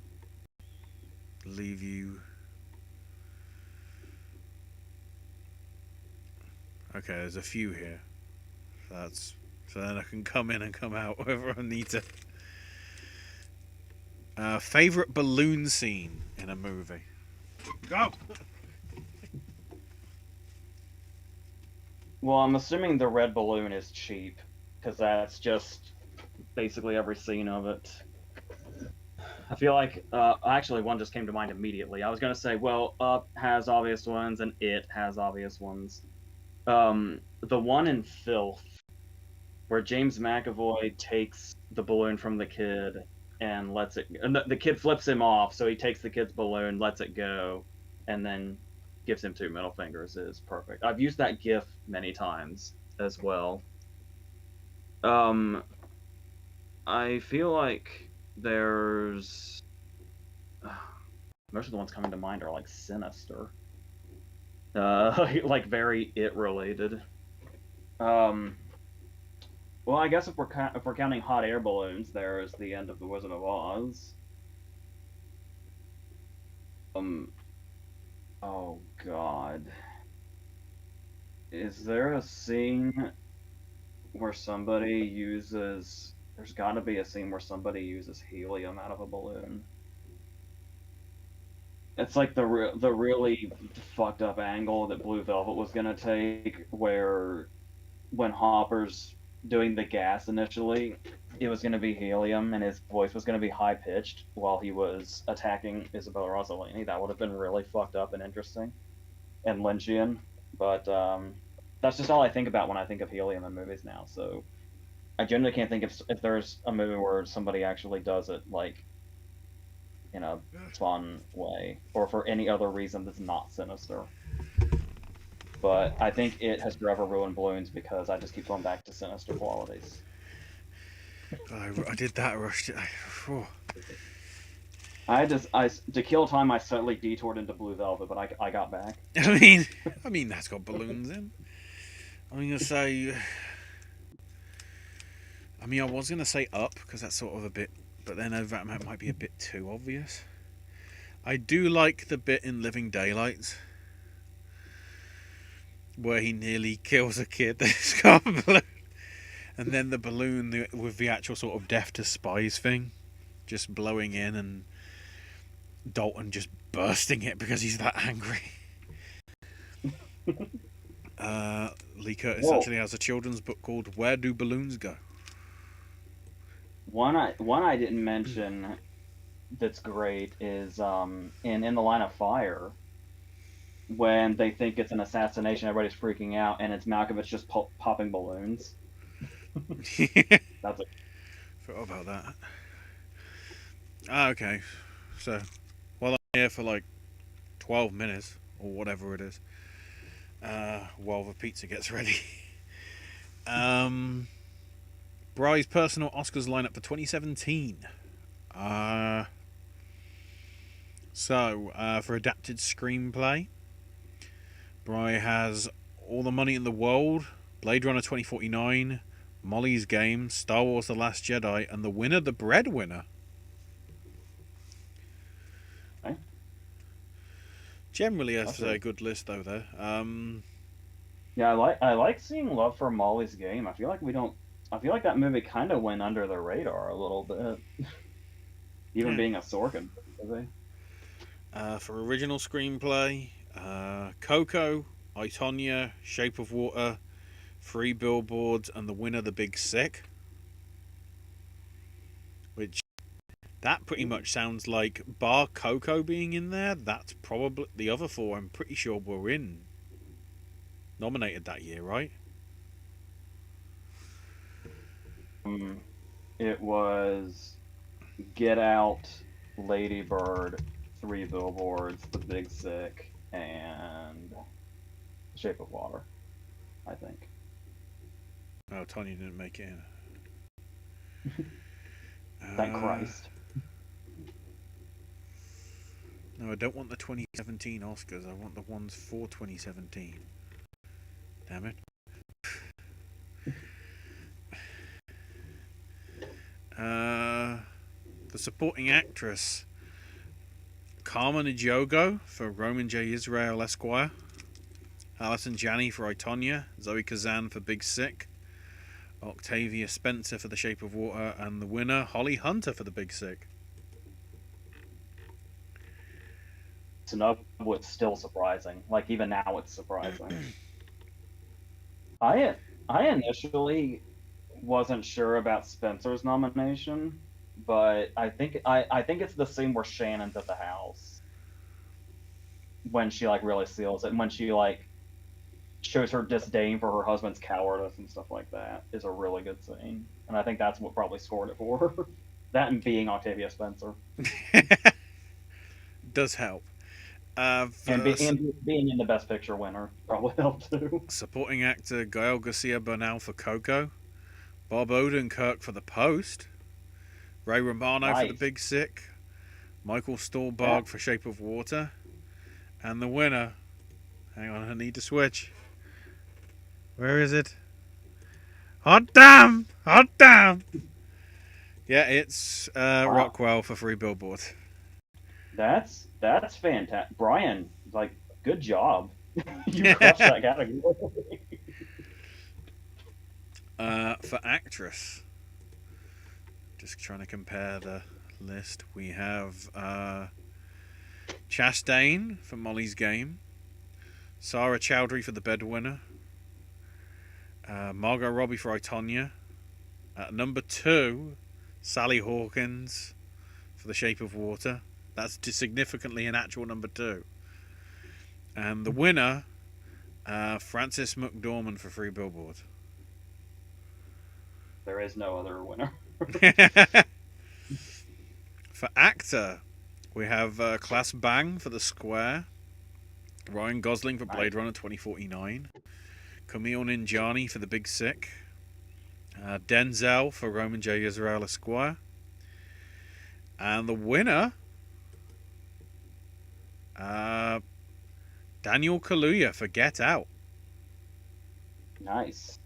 leave you. Okay, there's a few here. That's so then I can come in and come out wherever I need to. Favorite balloon scene in a movie? Go! Well, I'm assuming the red balloon is cheap, because that's just basically every scene of it. I feel like actually one just came to mind immediately. I was gonna say, well, Up has obvious ones and It has obvious ones. The one in Filth, where James McAvoy takes the balloon from the kid and lets it. And the kid flips him off, so he takes the kid's balloon, lets it go, and then gives him two middle fingers. Is perfect. I've used that GIF many times as well. Um, I feel like there's most of the ones coming to mind are like Sinister, like very It related. Um, well, I guess if we're counting hot air balloons, there is the end of the Wizard of Oz. Um, oh God, is there a scene where somebody uses? There's got to be a scene where somebody uses helium out of a balloon. It's like the really fucked up angle that Blue Velvet was gonna take, where when Hopper's doing the gas initially, it was gonna be helium, and his voice was gonna be high pitched while he was attacking Isabella Rossellini. That would have been really fucked up and interesting and Lynchian. But that's just all I think about when I think of helium in movies now. So I generally can't think if there's a movie where somebody actually does it like in a fun way or for any other reason that's not sinister. But I think It has forever ruined balloons because I just keep going back to sinister qualities. I did that rush. I to kill time. I suddenly detoured into Blue Velvet, but I got back. I mean that's got balloons in. I'm gonna say. I mean, I was gonna say Up because that's sort of a bit, but then that might be a bit too obvious. I do like the bit in Living Daylights where he nearly kills a kid that's got a balloon, and then the balloon with the actual sort of death to spies thing, just blowing in and Dalton just bursting it because he's that angry. Lee Curtis Whoa. actually has a children's book called Where Do Balloons Go? One I didn't mention that's great is in the Line of Fire, when they think it's an assassination, everybody's freaking out, and it's Malkovich just popping balloons. That's a Forgot about that. Okay, so while I'm here for like 12 minutes or whatever it is, while the pizza gets ready, Bry's personal Oscars lineup for 2017. For adapted screenplay, Bry has All the Money in the World, Blade Runner 2049, Molly's Game, Star Wars The Last Jedi, and The Winner, The Breadwinner. okay. Generally, a good list though. There. Yeah, I like seeing Love for Molly's Game. I feel like we don't. I feel like that movie kind of went under the radar a little bit, even Yeah. being a Sorkin movie. For original screenplay, Coco, I, Tonya, Shape of Water, Three Billboards, and The Winner, The Big Sick. Which that pretty much sounds like, bar Coco being in there, that's probably the other four. I'm pretty sure were nominated that year, right? It was Get Out, Lady Bird, Three Billboards, The Big Sick, and Shape of Water, I think. Oh, Tonya didn't make it in. Thank Christ. No, I don't want the 2017 Oscars. I want the ones for 2017. Damn it. The supporting actress, Carmen Ejogo for Roman J. Israel Esquire, Alison Janney for I, Tonya, Zoe Kazan for Big Sick, Octavia Spencer for The Shape of Water, and the winner, Holly Hunter for The Big Sick. Snub was still surprising. Like even now, it's surprising. I initially wasn't sure about Spencer's nomination, but I think it's the scene where Shannon's at the house when she like really seals it, and when she like shows her disdain for her husband's cowardice and stuff like that is a really good scene, and I think that's what probably scored it for her. That and being Octavia Spencer, Does help. and being in the Best Picture winner probably helped too. Supporting actor Gael Garcia Bernal for Coco, Bob Odenkirk for The Post, Ray Romano for The Nice. Big Sick, Michael Stuhlbarg Yeah. for Shape of Water, and the winner. Hang on, I need to switch. Where is it? Hot damn! Hot damn! Yeah, it's Wow. Rockwell for Free Billboard. That's fantastic, Brian. Like, good job. You crushed that category. For actress, just trying to compare the list. We have Chastain for Molly's Game, Sarah Chowdhury for The Bedwinner, Margot Robbie for I, Tonya. At number 2, Sally Hawkins for The Shape of Water. That's significantly an actual number 2. And the winner, Frances McDormand for Free Billboard. There is no other winner. For actor, we have Class Bang for The Square, Ryan Gosling for Blade Runner 2049, Kumail Nanjiani for The Big Sick, Denzel for Roman J. Israel Esquire, and the winner, Daniel Kaluuya for Get Out. Nice.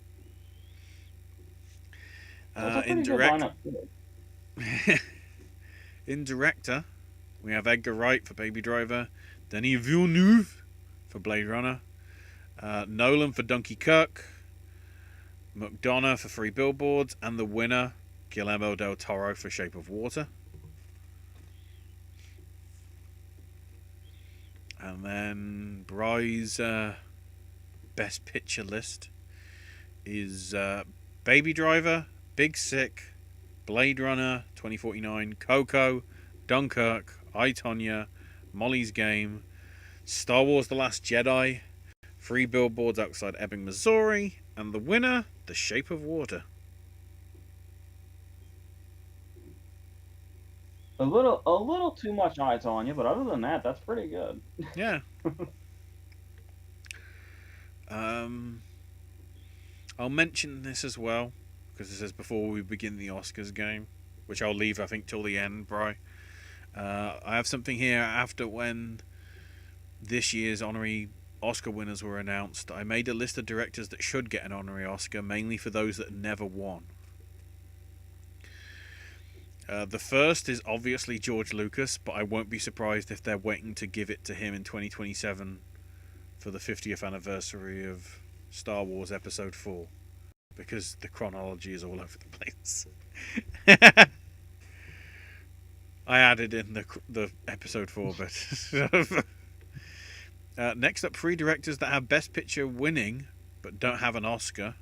In director, we have Edgar Wright for Baby Driver, Denis Villeneuve for Blade Runner, Nolan for Dunkirk, McDonough for Free Billboards, and the winner, Guillermo del Toro for Shape of Water. And then Bry's Best Picture list is Baby Driver, Big Sick, Blade Runner 2049, Coco, Dunkirk, I, Tonya, Molly's Game, Star Wars The Last Jedi, Free Billboards Outside Ebbing, Missouri, and the winner, The Shape of Water. A little too much I, Tonya, but other than that, that's pretty good. Yeah. I'll mention this as well, because this is before we begin the Oscars game, which I'll leave, I think, till the end, Bri. I have something here after when this year's honorary Oscar winners were announced. I made a list of directors that should get an honorary Oscar, mainly for those that never won. The first is obviously George Lucas, but I won't be surprised if they're waiting to give it to him in 2027 for the 50th anniversary of Star Wars Episode 4, because the chronology is all over the place. I added in the Episode 4 bit. Next up, 3 directors that have Best Picture winning but don't have an Oscar,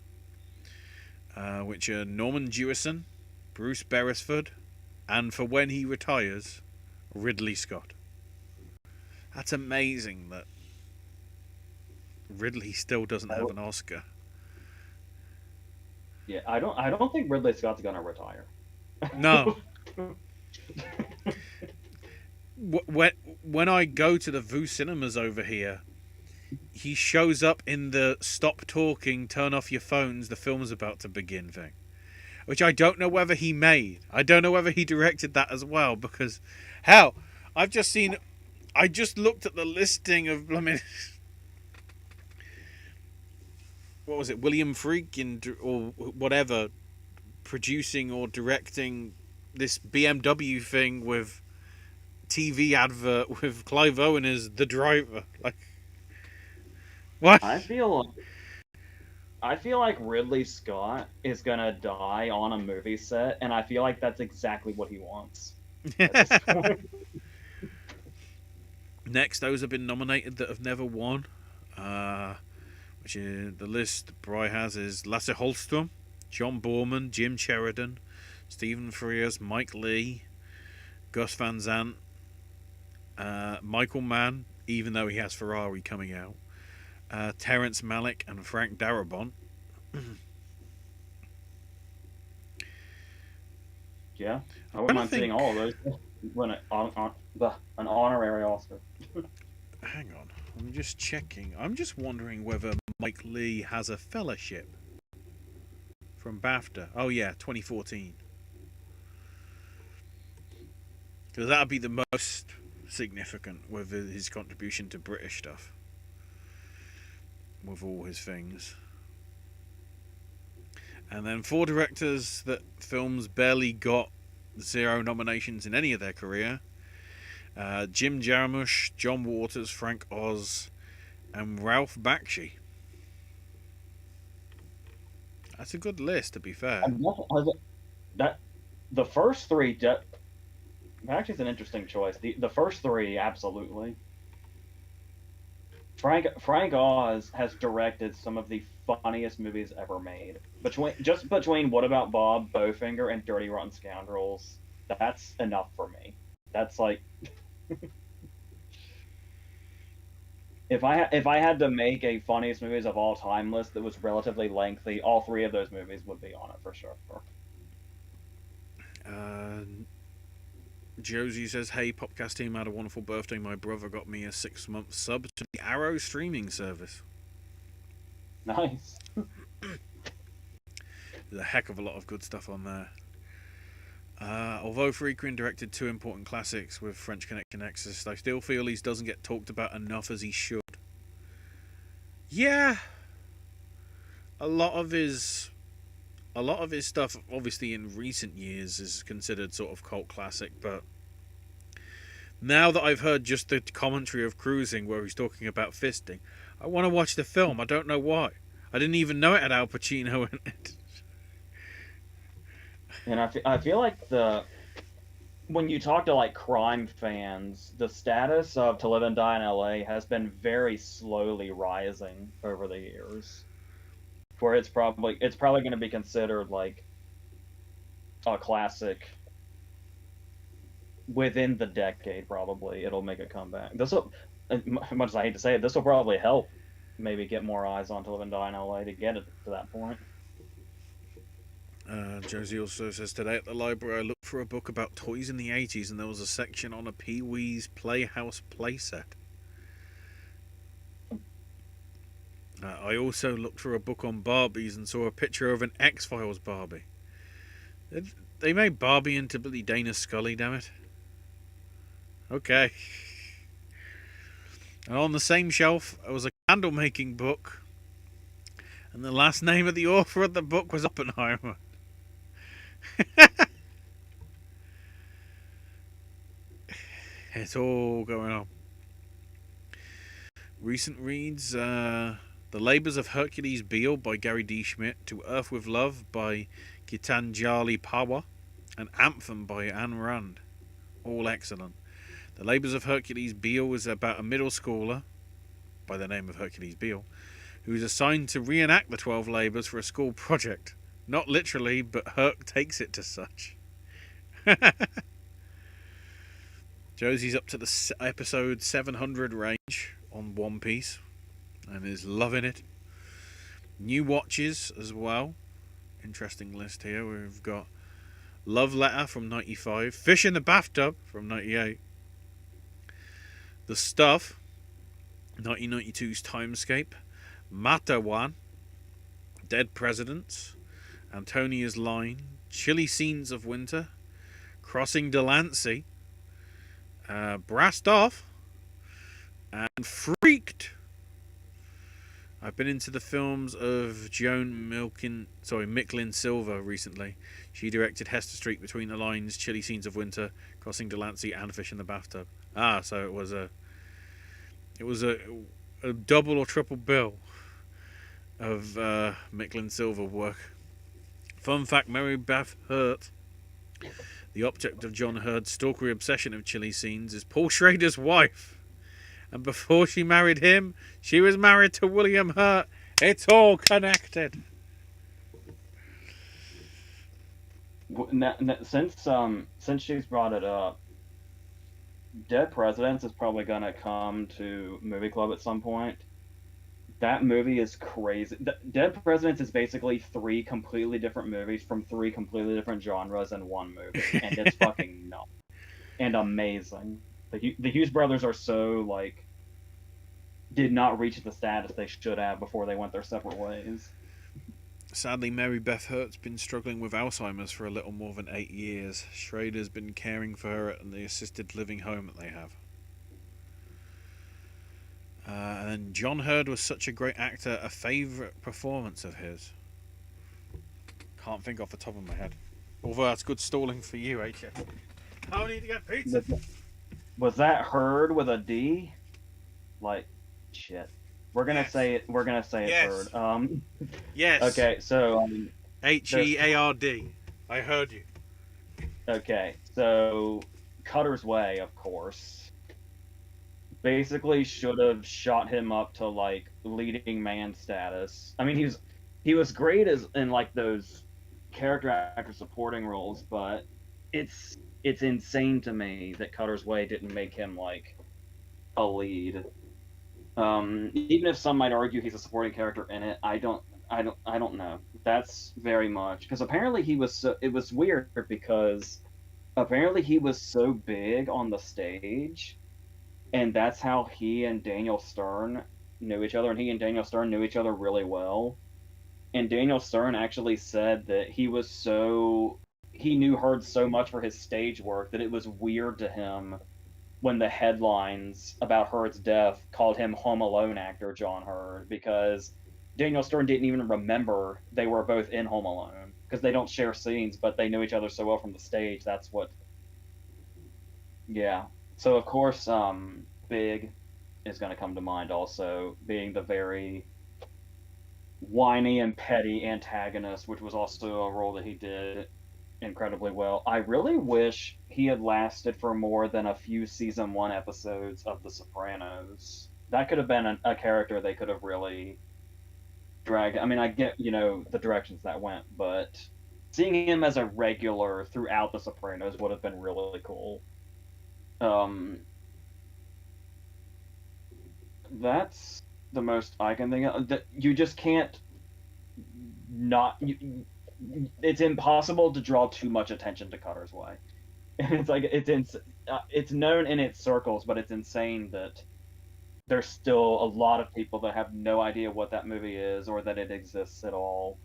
which are Norman Jewison, Bruce Beresford, and for when he retires, Ridley Scott. That's amazing that Ridley still doesn't have an Oscar. Yeah, I don't think Ridley Scott's gonna retire. No. When I go to the VU cinemas over here, he shows up in the stop talking, turn off your phones, the film's about to begin thing. Which I don't know whether he made. I don't know whether he directed that as well, because, hell, I just looked at the listing of, what was it, William Friedkin, or whatever, producing or directing this BMW thing with TV advert with Clive Owen as the driver. Like, what? I feel I feel like Ridley Scott is gonna die on a movie set, and I feel like that's exactly what he wants at this point. Next, those have been nominated that have never won. Which is the list Bry has is Lasse Hallström, John Boorman, Jim Sheridan, Stephen Frears, Mike Lee, Gus Van Sant, Michael Mann, even though he has Ferrari coming out, Terrence Malick, and Frank Darabont. Yeah, I I'm wouldn't trying to mind seeing think. all of those. When an honorary Oscar. Hang on, I'm just checking. I'm just wondering whether Mike Lee has a fellowship from BAFTA. Oh yeah, 2014. Because that would be the most significant with his contribution to British stuff. With all his things. And then 4 directors that films barely got 0 nominations in any of their career. Jim Jarmusch, John Waters, Frank Oz, and Ralph Bakshi. That's a good list, to be fair. That the first three. Actually, it's an interesting choice. The first three, absolutely. Frank Oz has directed some of the funniest movies ever made. Between What About Bob, Bowfinger, and Dirty Rotten Scoundrels, that's enough for me. That's like if I had to make a funniest movies of all time list that was relatively lengthy, all three of those movies would be on it for sure. Uh, Josie says, "Hey, Popcast team, had a wonderful birthday. My brother got me a 6-month sub to the Arrow streaming service. Nice. There's a heck of a lot of good stuff on there. Although Friedkin directed 2 important classics with French Connection Exorcist, I still feel he doesn't get talked about enough as he should. Yeah, a lot of his stuff, obviously in recent years, is considered sort of cult classic, but now that I've heard just the commentary of Cruising where he's talking about fisting, I want to watch the film. I don't know why. I didn't even know it had Al Pacino in it. And I feel like when you talk to like crime fans, the status of To Live and Die in LA has been very slowly rising over the years. Where it's probably going to be considered like a classic within the decade. Probably it'll make a comeback. This will, as much as I hate to say it, this will probably help maybe get more eyes on To Live and Die in LA to get it to that point. Josie also says, today at the library I looked for a book about toys in the 80s and there was a section on a Pee-wee's Playhouse playset. I also looked for a book on Barbies and saw a picture of an X-Files Barbie. They made Barbie into Billy Dana Scully, damn it. Okay. And on the same shelf there was a candle making book, and the last name of the author of the book was Oppenheimer. It's all going on. Recent reads, The Labours of Hercules Beale by Gary D. Schmidt, To Earth with Love by Gitanjali Pawa, and Anthem by Anne Rand. All excellent. The Labours of Hercules Beale is about a middle schooler, by the name of Hercules Beale, who is assigned to reenact the 12 labours for a school project. Not literally, but Herc takes it to such. Josie's up to the episode 700 range on One Piece and is loving it. New watches as well. Interesting list here. We've got Love Letter from 95, Fish in the Bathtub from 98, The Stuff, 1992's Timescape, Matawan, Dead Presidents, Antonia's Line, Chilly Scenes of Winter, Crossing Delancey, Brassed Off, and Freaked. I've been into the films of Joan Micklin Silver recently. She directed Hester Street, Between the Lines, Chilly Scenes of Winter, Crossing Delancey, and Fish in the Bathtub. So it was a double or triple bill. of Micklin Silver work. Fun fact, Mary Beth Hurt, the object of John Hurd's stalkery obsession of chilly scenes, is Paul Schrader's wife. And before she married him, she was married to William Hurt. It's all connected. Since she's brought it up, Dead Presidents is probably gonna come to Movie Club at some point. That movie is crazy. Dead Presidents is basically three completely different movies from three completely different genres in one movie, and it's fucking nuts and amazing. The Hughes brothers are so like did not reach the status they should have before they went their separate ways. Sadly, Mary Beth Hurt's been struggling with Alzheimer's for a little more than 8 years. Schrader's been caring for her at the assisted living home that they have. And John Hurd was such a great actor. A favourite performance of his? Can't think off the top of my head. Although that's good stalling for you, ain't you? I need to get pizza. Was that Hurd with a D? Like, shit. We're gonna say it. We're gonna say yes. It's Hurd. Yes. Okay, so Heard. I heard you. Okay, so Cutter's Way, of course, basically should have shot him up to like leading man status. I mean, he was great as in like those character actor supporting roles, but it's insane to me that Cutter's Way didn't make him like a lead. Even if some might argue he's a supporting character in it, I don't know. That's very much because apparently he was so. It was weird because apparently he was so big on the stage, and that's how he and Daniel Stern knew each other, and he and Daniel Stern knew each other really well. And Daniel Stern actually said that he knew Hurd so much for his stage work that it was weird to him when the headlines about Hurd's death called him Home Alone actor John Hurd, because Daniel Stern didn't even remember they were both in Home Alone because they don't share scenes, but they knew each other so well from the stage. That's what. Yeah. So of course, Big is going to come to mind also, being the very whiny and petty antagonist, which was also a role that he did incredibly well. I really wish he had lasted for more than a few season 1 episodes of The Sopranos. That could have been a character they could have really dragged. I mean, I get, the directions that went, but seeing him as a regular throughout The Sopranos would have been really cool. That's the most I can think of. You just can't not. It's impossible to draw too much attention to Cutter's Way. It's like it's known in its circles, but it's insane that there's still a lot of people that have no idea what that movie is or that it exists at all.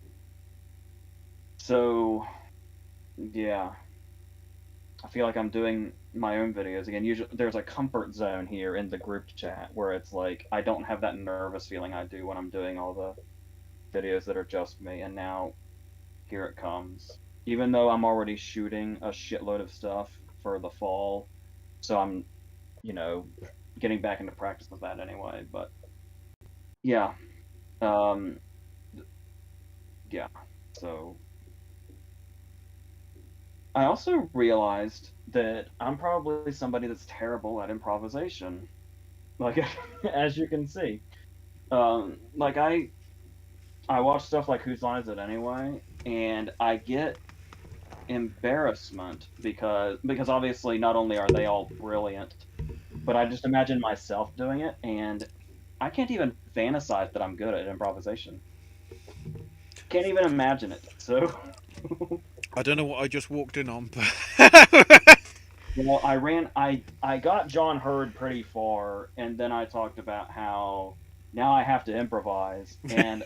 So, yeah. I feel like I'm doing my own videos again. Usually, there's a comfort zone here in the group chat where it's like I don't have that nervous feeling I do when I'm doing all the videos that are just me, and now here it comes. Even though I'm already shooting a shitload of stuff for the fall, so I'm, getting back into practice with that anyway. But yeah, yeah. So I also realized that I'm probably somebody that's terrible at improvisation, like as you can see. Like I watch stuff like Whose Line Is It Anyway, and I get embarrassment because obviously not only are they all brilliant, but I just imagine myself doing it, and I can't even fantasize that I'm good at improvisation. Can't even imagine it. So I don't know what I just walked in on, but well, I got John Hurd pretty far, and then I talked about how now I have to improvise, and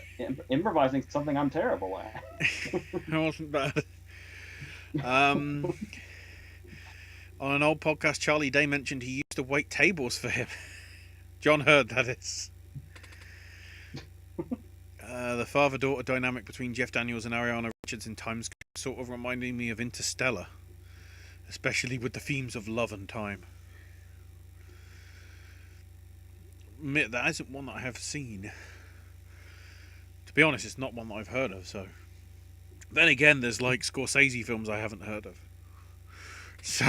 improvising is something I'm terrible at. it wasn't bad. On an old podcast, Charlie Day mentioned he used to wait tables for him. John Hurd, that is. The father-daughter dynamic between Jeff Daniels and Ariana Richards in Time Scoop sort of reminded me of Interstellar, especially with the themes of love and time. Admit that isn't one that I have seen. To be honest, it's not one that I've heard of, so... Then again, there's like Scorsese films I haven't heard of. So...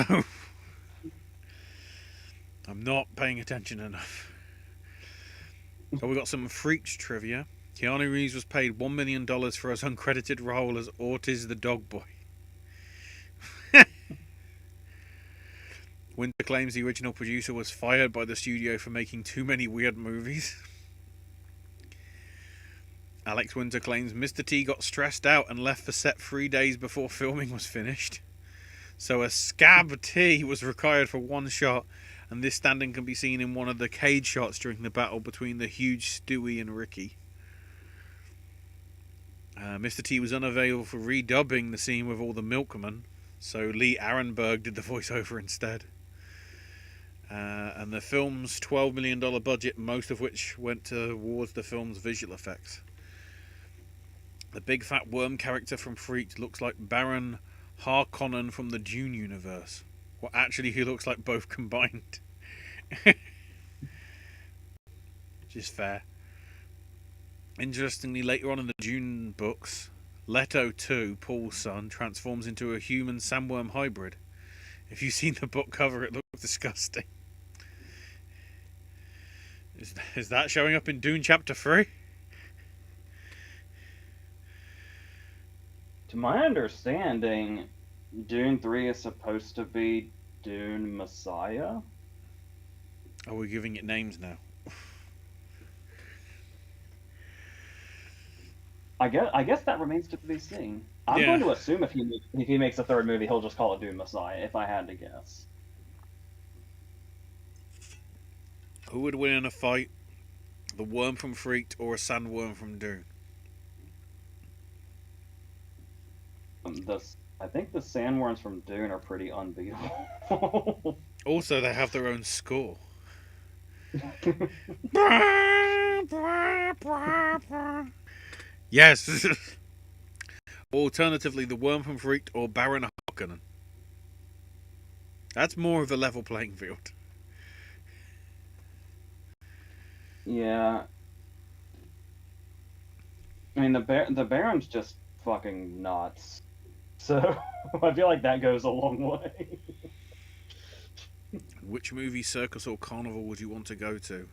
I'm not paying attention enough. So we got some Freaks trivia. Keanu Reeves was paid $1 million for his uncredited role as Ortiz the dog boy. Winter claims the original producer was fired by the studio for making too many weird movies. Alex Winter claims Mr. T got stressed out and left the set 3 days before filming was finished. So a scab T was required for one shot, and this standing can be seen in one of the cage shots during the battle between the huge Stewie and Ricky. Mr. T was unavailable for redubbing the scene with all the milkmen, so Lee Arenberg did the voiceover instead. And the film's $12 million budget, most of which went towards the film's visual effects. The big fat worm character from Freaks looks like Baron Harkonnen from the Dune universe. Well, actually, he looks like both combined. Which is fair. Interestingly, later on in the Dune books, Leto 2, Paul's son, transforms into a human sandworm hybrid. If you've seen the book cover, it looks disgusting. Is that showing up in Dune Chapter 3? To my understanding, Dune 3 is supposed to be Dune Messiah. Are we giving it names now? I guess that remains to be seen. I'm going to assume if he makes a third movie, he'll just call it Dune Messiah, if I had to guess. Who would win in a fight? The worm from Freaked or a sandworm from Dune? I think the sandworms from Dune are pretty unbeatable. Also, they have their own score. Yes. Alternatively, the worm from Freaked or Baron Harkonnen. That's more of a level playing field. Yeah. I mean, the Baron's just fucking nuts. So, I feel like that goes a long way. Which movie, circus, or carnival would you want to go to?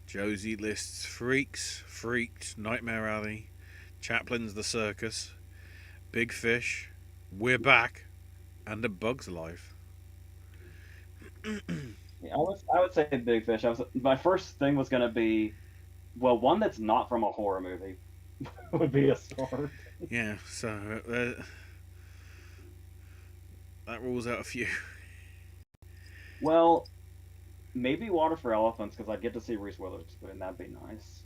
Josie lists Freaks, Freaked, Nightmare Alley, Chaplin's The Circus, Big Fish, We're Back, and A Bug's Life. Yeah, I would say Big Fish. My first thing was gonna be, well, one that's not from a horror movie would be a start. Yeah, so that rules out a few. Well, maybe Water for Elephants, because I'd get to see Reese Witherspoon. That'd be nice.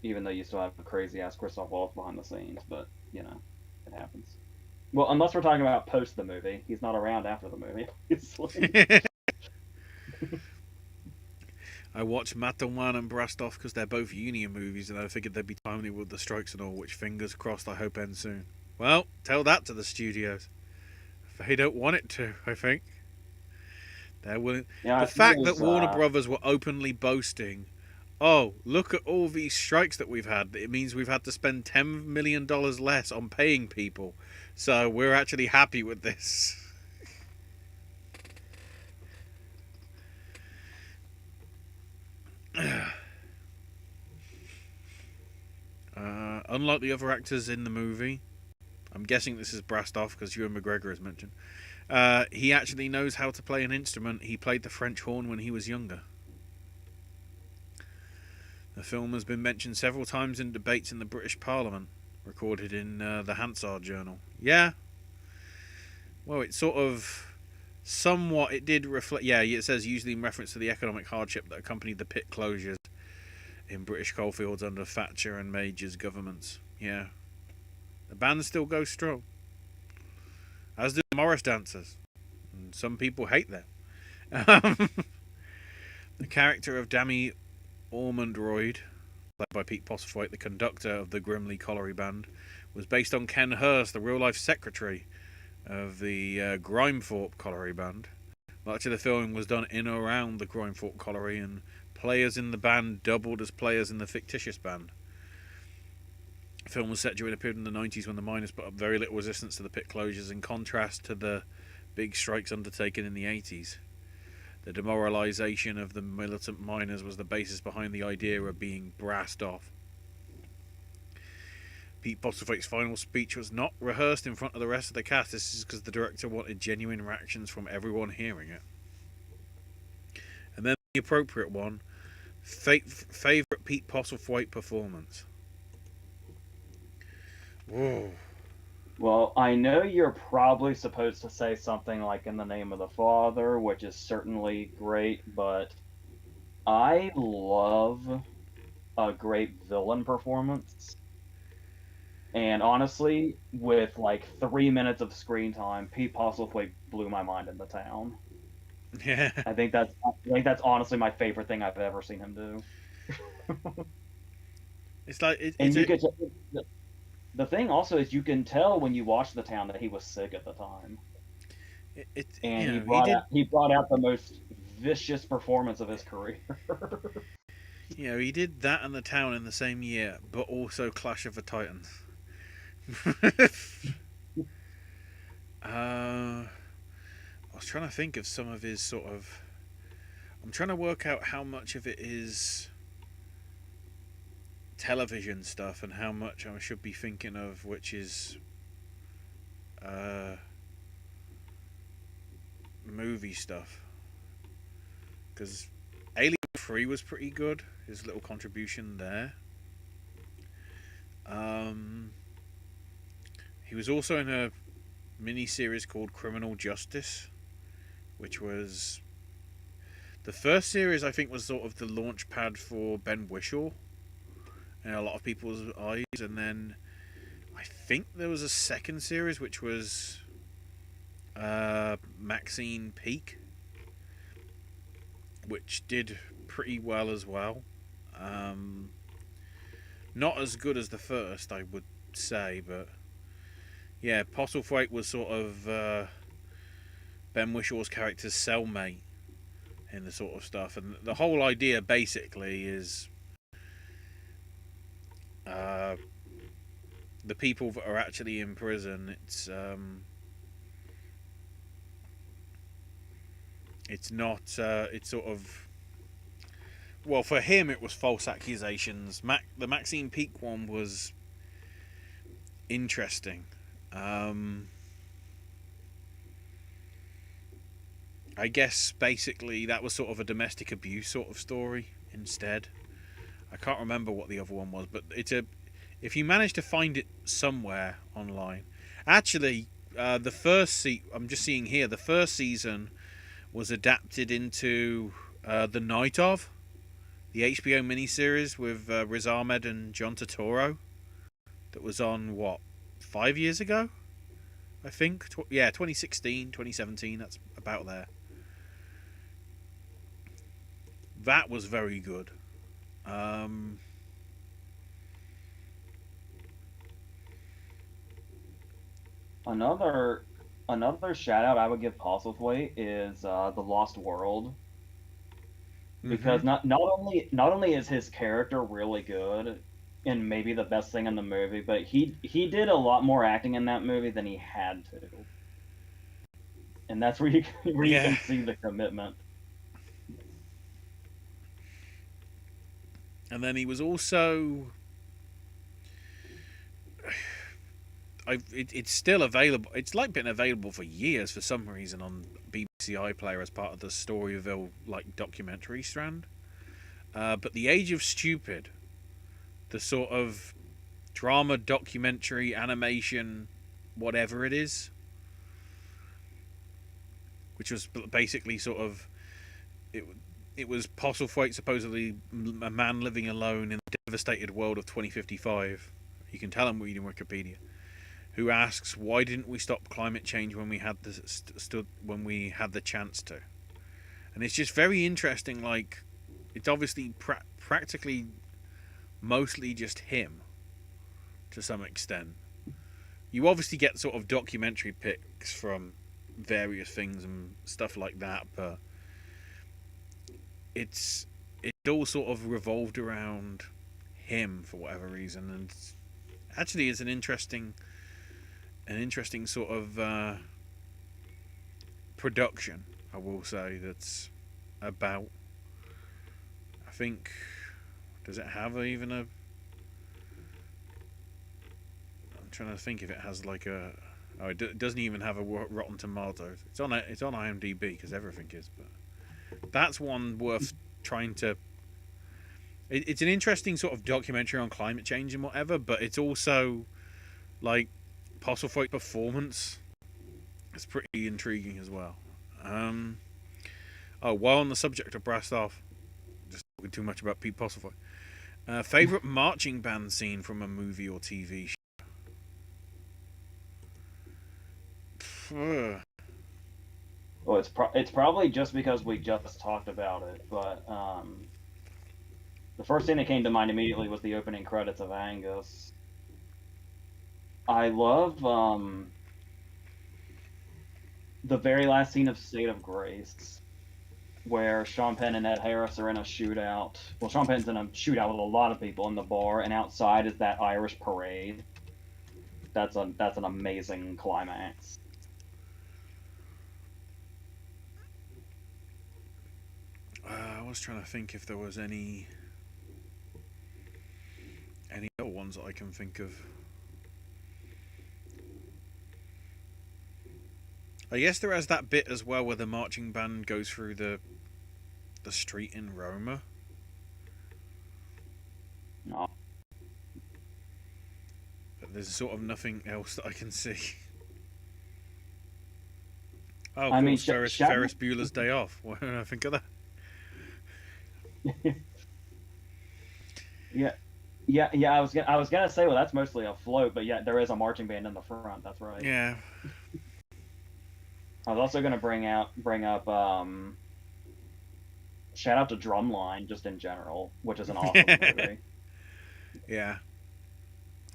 Even though you still have a crazy ass Christoph Waltz behind the scenes, but you know, it happens. Well, unless we're talking about post the movie, he's not around after the movie. I watched Mattelmann and Brastoff because they're both union movies, and I figured they'd be timely with the strikes and all, which fingers crossed I hope ends soon. Well, tell that to the studios. They don't want it to, I think. They're willing. Yeah, the fact that Warner Brothers were openly boasting, oh, look at all these strikes that we've had. It means we've had to spend $10 million less on paying people. So we're actually happy with this. Unlike the other actors in the movie, I'm guessing this is Brastoff because Ewan McGregor is mentioned, he actually knows how to play an instrument. He played the French horn when he was younger. The film has been mentioned several times in debates in the British Parliament, recorded in the Hansard Journal. Yeah. Well, it sort of... somewhat, it did reflect... Yeah, it says usually in reference to the economic hardship that accompanied the pit closures in British coalfields under Thatcher and Major's governments. Yeah. The band still goes strong. As do the Morris dancers. And some people hate them. The character of Dammy Ormondroyd, played by Pete Postlethwaite, the conductor of the Grimley Colliery Band, was based on Ken Hurst, the real-life secretary of the Grimethorpe Colliery Band, Much of the filming was done in or around the Groin Fort Colliery, and players in the band doubled as players in the fictitious band. The film was set during a period in the 90s when the miners put up very little resistance to the pit closures, in contrast to the big strikes undertaken in the 80s. The demoralisation of the militant miners was the basis behind the idea of being brassed off. Pete Postlethwaite's final speech was not rehearsed in front of the rest of the cast. This is because the director wanted genuine reactions from everyone hearing it. And then the appropriate one, favourite Pete Postlethwaite performance. Whoa. Well, I know you're probably supposed to say something like In the Name of the Father, which is certainly great, but I love a great villain performance. And honestly, with like 3 minutes of screen time, Pete Postlethwaite blew my mind in the town. Yeah. I think that's honestly my favorite thing I've ever seen him do. It's like And you get to, the thing also is you can tell when you watch the town that he was sick at the time, and he brought out the most vicious performance of his career. He did that and the town in the same year, but also Clash of the Titans. I was trying to think of some of his sort of. I'm trying to work out how much of it is television stuff and how much I should be thinking of, which is movie stuff. Because Alien 3 was pretty good. His little contribution there. He was also in a mini-series called Criminal Justice, which was... The first series, I think, was sort of the launch pad for Ben Whishaw in a lot of people's eyes. And then I think there was a second series, which was Maxine Peake, which did pretty well as well. Not as good as the first, I would say, but yeah, Postlethwaite was sort of Ben Wishaw's character's cellmate in the sort of stuff, and the whole idea basically is the people that are actually in prison. It's not. It's sort of. Well, for him, it was false accusations. The Maxine Peake one was interesting. I guess basically that was sort of a domestic abuse sort of story instead. I can't remember what the other one was, but if you manage to find it somewhere online. Actually, the first I'm just seeing here, the first season was adapted into The Night Of, the HBO miniseries with Riz Ahmed and John Turturro, that was on, 5 years ago? I think. 2016, 2017, that's about there. That was very good. Another shout out I would give Postlethwaite is The Lost World, because not only is his character really good and maybe the best thing in the movie, but he did a lot more acting in that movie than he had to, and that's where you can see the commitment. And then he was also... it's still available. It's like been available for years for some reason on BBC iPlayer as part of the Storyville documentary strand. But The Age of Stupid, the sort of drama, documentary, animation, whatever it is, which was basically sort of... It was Postlethwaite, supposedly a man living alone in the devastated world of 2055. You can tell I'm reading Wikipedia. Who asks, why didn't we stop climate change when we had the chance to? And it's just very interesting. It's obviously practically mostly just him to some extent. You obviously get sort of documentary pics from various things and stuff like that, but it's it all sort of revolved around him for whatever reason, and actually it's an interesting sort of production, I will say, that's about, I think, does it have even a, I'm trying to think if it has like a, oh, it doesn't even have a Rotten Tomatoes. It's on IMDb because everything is, but that's one worth trying to. It's an interesting sort of documentary on climate change and whatever, but it's also like Postlethwaite's performance. It's pretty intriguing as well. Oh, while on the subject of brassed off, just talking too much about Pete Postlethwaite. Favorite marching band scene from a movie or TV show? Well, it's probably just because we just talked about it, but the first thing that came to mind immediately was the opening credits of Angus. I love the very last scene of State of Grace, where Sean Penn and Ed Harris are in a shootout. Well, Sean Penn's in a shootout with a lot of people in the bar, and outside is that Irish parade. That's an amazing climax. I was trying to think if there was any other ones that I can think of. I guess there is that bit as well where the marching band goes through the street in Roma. No. But there's sort of nothing else that I can see. Oh, of I mean, course, Ferris Bueller's Day Off. Why don't I think of that? Yeah, yeah. I was gonna say, well, that's mostly a float, but yeah, there is a marching band in the front. That's right. Yeah. I was also gonna bring up shout out to Drumline just in general, which is an awesome movie. Yeah.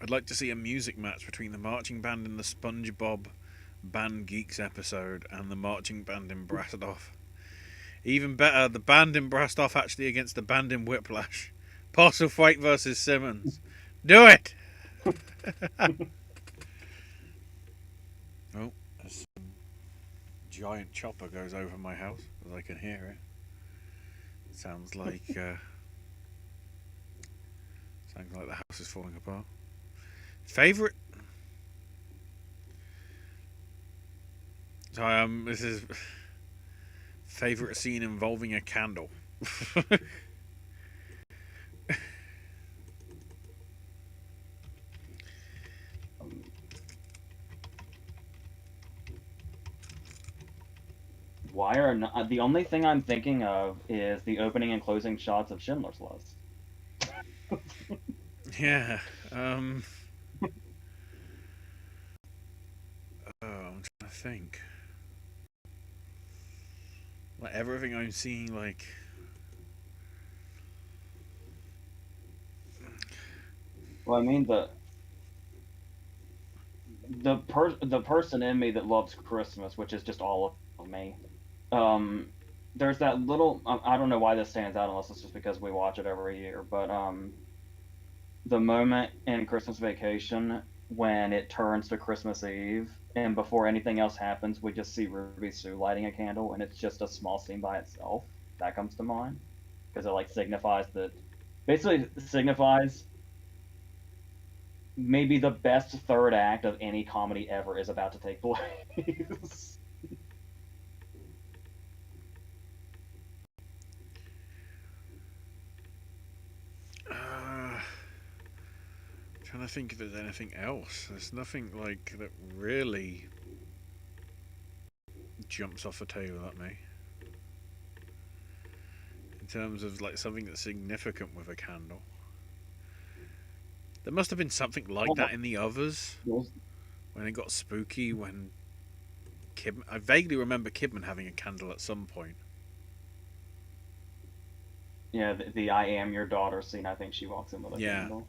I'd like to see a music match between the marching band in the SpongeBob Band Geeks episode and the marching band in Brassed Off. Even better, the band in Brassed Off actually against the band in Whiplash. Postlethwaite versus Simmons. Do it! Oh, some giant chopper goes over my house, as I can hear it. Sounds like the house is falling apart. Favorite? So this is favorite scene involving a candle. Why are not the only thing I'm thinking of is the opening and closing shots of Schindler's List. Yeah. I'm trying to think. Like everything I'm seeing, like. Well, I mean the person in me that loves Christmas, which is just all of me. There's that little I don't know why this stands out unless it's just because we watch it every year, but the moment in Christmas Vacation when it turns to Christmas Eve and before anything else happens, we just see Ruby Sue lighting a candle and it's just a small scene by itself. That comes to mind because it like signifies maybe the best third act of any comedy ever is about to take place. Trying to think if there's anything else. There's nothing like that really jumps off the table at me in terms of like something that's significant with a candle. There must have been something like that in the others when it got spooky. When I vaguely remember Kidman having a candle at some point. Yeah, the I am your daughter scene. I think she walks in with a candle.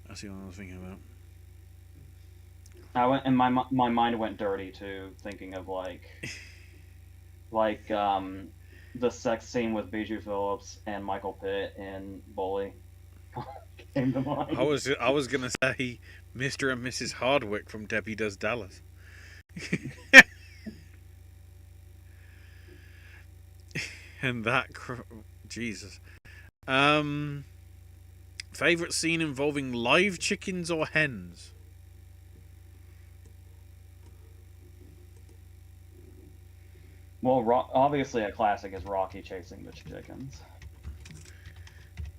That's the one I was thinking about. I went and my mind went dirty too, thinking of like the sex scene with Bijou Phillips and Michael Pitt in Bully came to I mind. was gonna say Mr. and Mrs. Hardwick from Debbie Does Dallas, and Jesus. Um, Favorite scene involving live chickens or hens? Well, obviously a classic is Rocky chasing the chickens.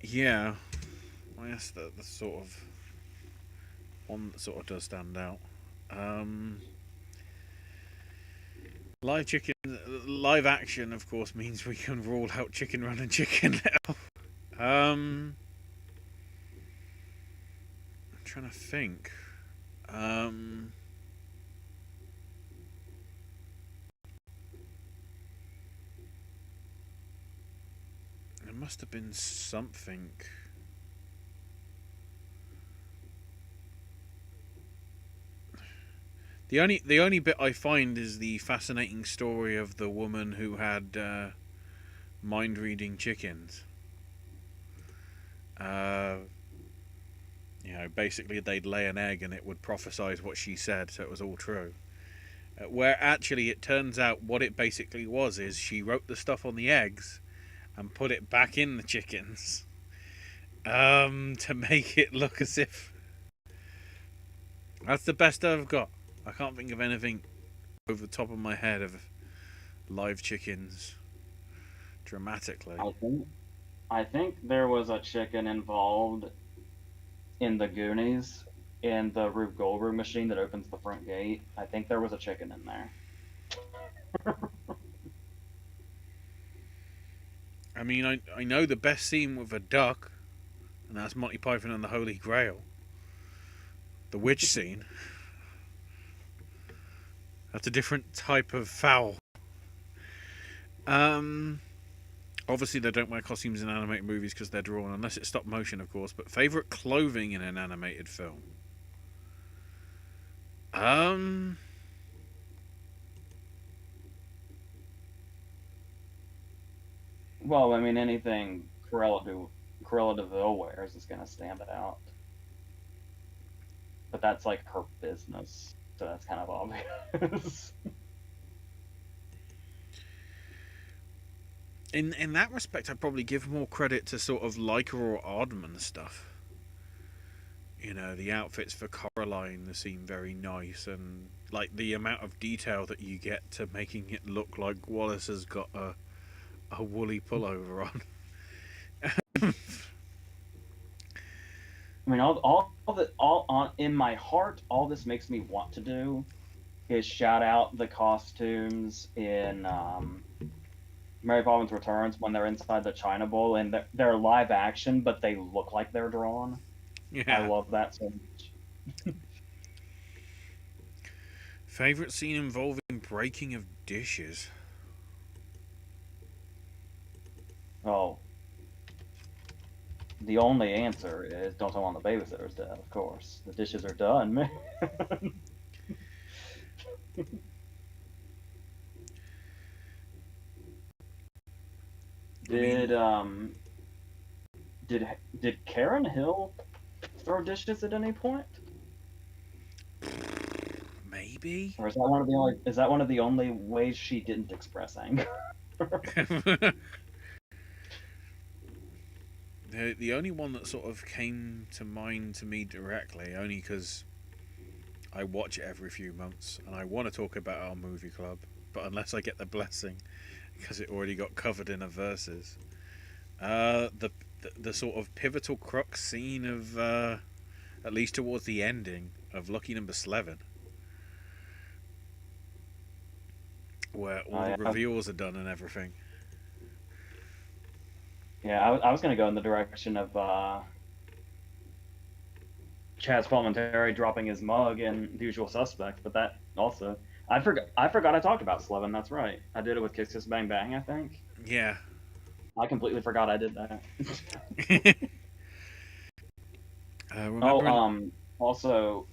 Yeah, I guess the sort of one that sort of does stand out. Um, live chicken, live action, of course, means we can rule out Chicken Run and Chicken Little. I'm trying to think. Um, there must have been something. The only bit I find is the fascinating story of the woman who had mind reading chickens. Uh, basically they'd lay an egg and it would prophesize what she said, so it was all true. Where actually it turns out what it basically was is she wrote the stuff on the eggs and put it back in the chickens to make it look as if. That's the best I've got. I can't think of anything over the top of my head of live chickens dramatically. I think I think there was a chicken involved in the Goonies in the Rube Goldberg machine that opens the front gate. I think there was a chicken in there. I mean, I know the best scene with a duck, and that's Monty Python and the Holy Grail. The witch scene. That's a different type of fowl. Um, Obviously they don't wear costumes in animated movies because they're drawn, unless it's stop motion, of course. But favorite clothing in an animated film. Um, Well, I mean anything Cruella Deville wears is gonna stand out, but that's like her business, so that's kind of obvious. in that respect, I'd probably give more credit to sort of Leica or Aardman stuff. The outfits for Coraline they seem very nice, and like the amount of detail that you get to making it look like Wallace has got a woolly pullover on. I mean, all on in my heart, all this makes me want to do is shout out the costumes in Mary Poppins Returns when they're inside the China Bowl and they're live action, but they look like they're drawn. I Yeah. love that so much. Favorite scene involving breaking of dishes. Oh, the only answer is don't tell on the babysitter's dead, of course. The dishes are done, man. I Did mean, um did did Karen Hill throw dishes at any point? maybe. Or is that one of the only ways she didn't express anger? The only one that sort of came to mind to me directly, only because I watch it every few months and I want to talk about our movie club, but unless I get the blessing, because it already got covered in a verses. The sort of pivotal crux scene of at least towards the ending of Lucky Number 11, where all the Yeah, reveals are done and everything. yeah. I was gonna go in the direction of Chaz Palminteri dropping his mug in The Usual Suspects, but that also I forgot I talked about Slevin. That's right. I did it with Kiss Kiss Bang Bang. I think Yeah. I completely forgot I did that. uh, Oh, remember in, also,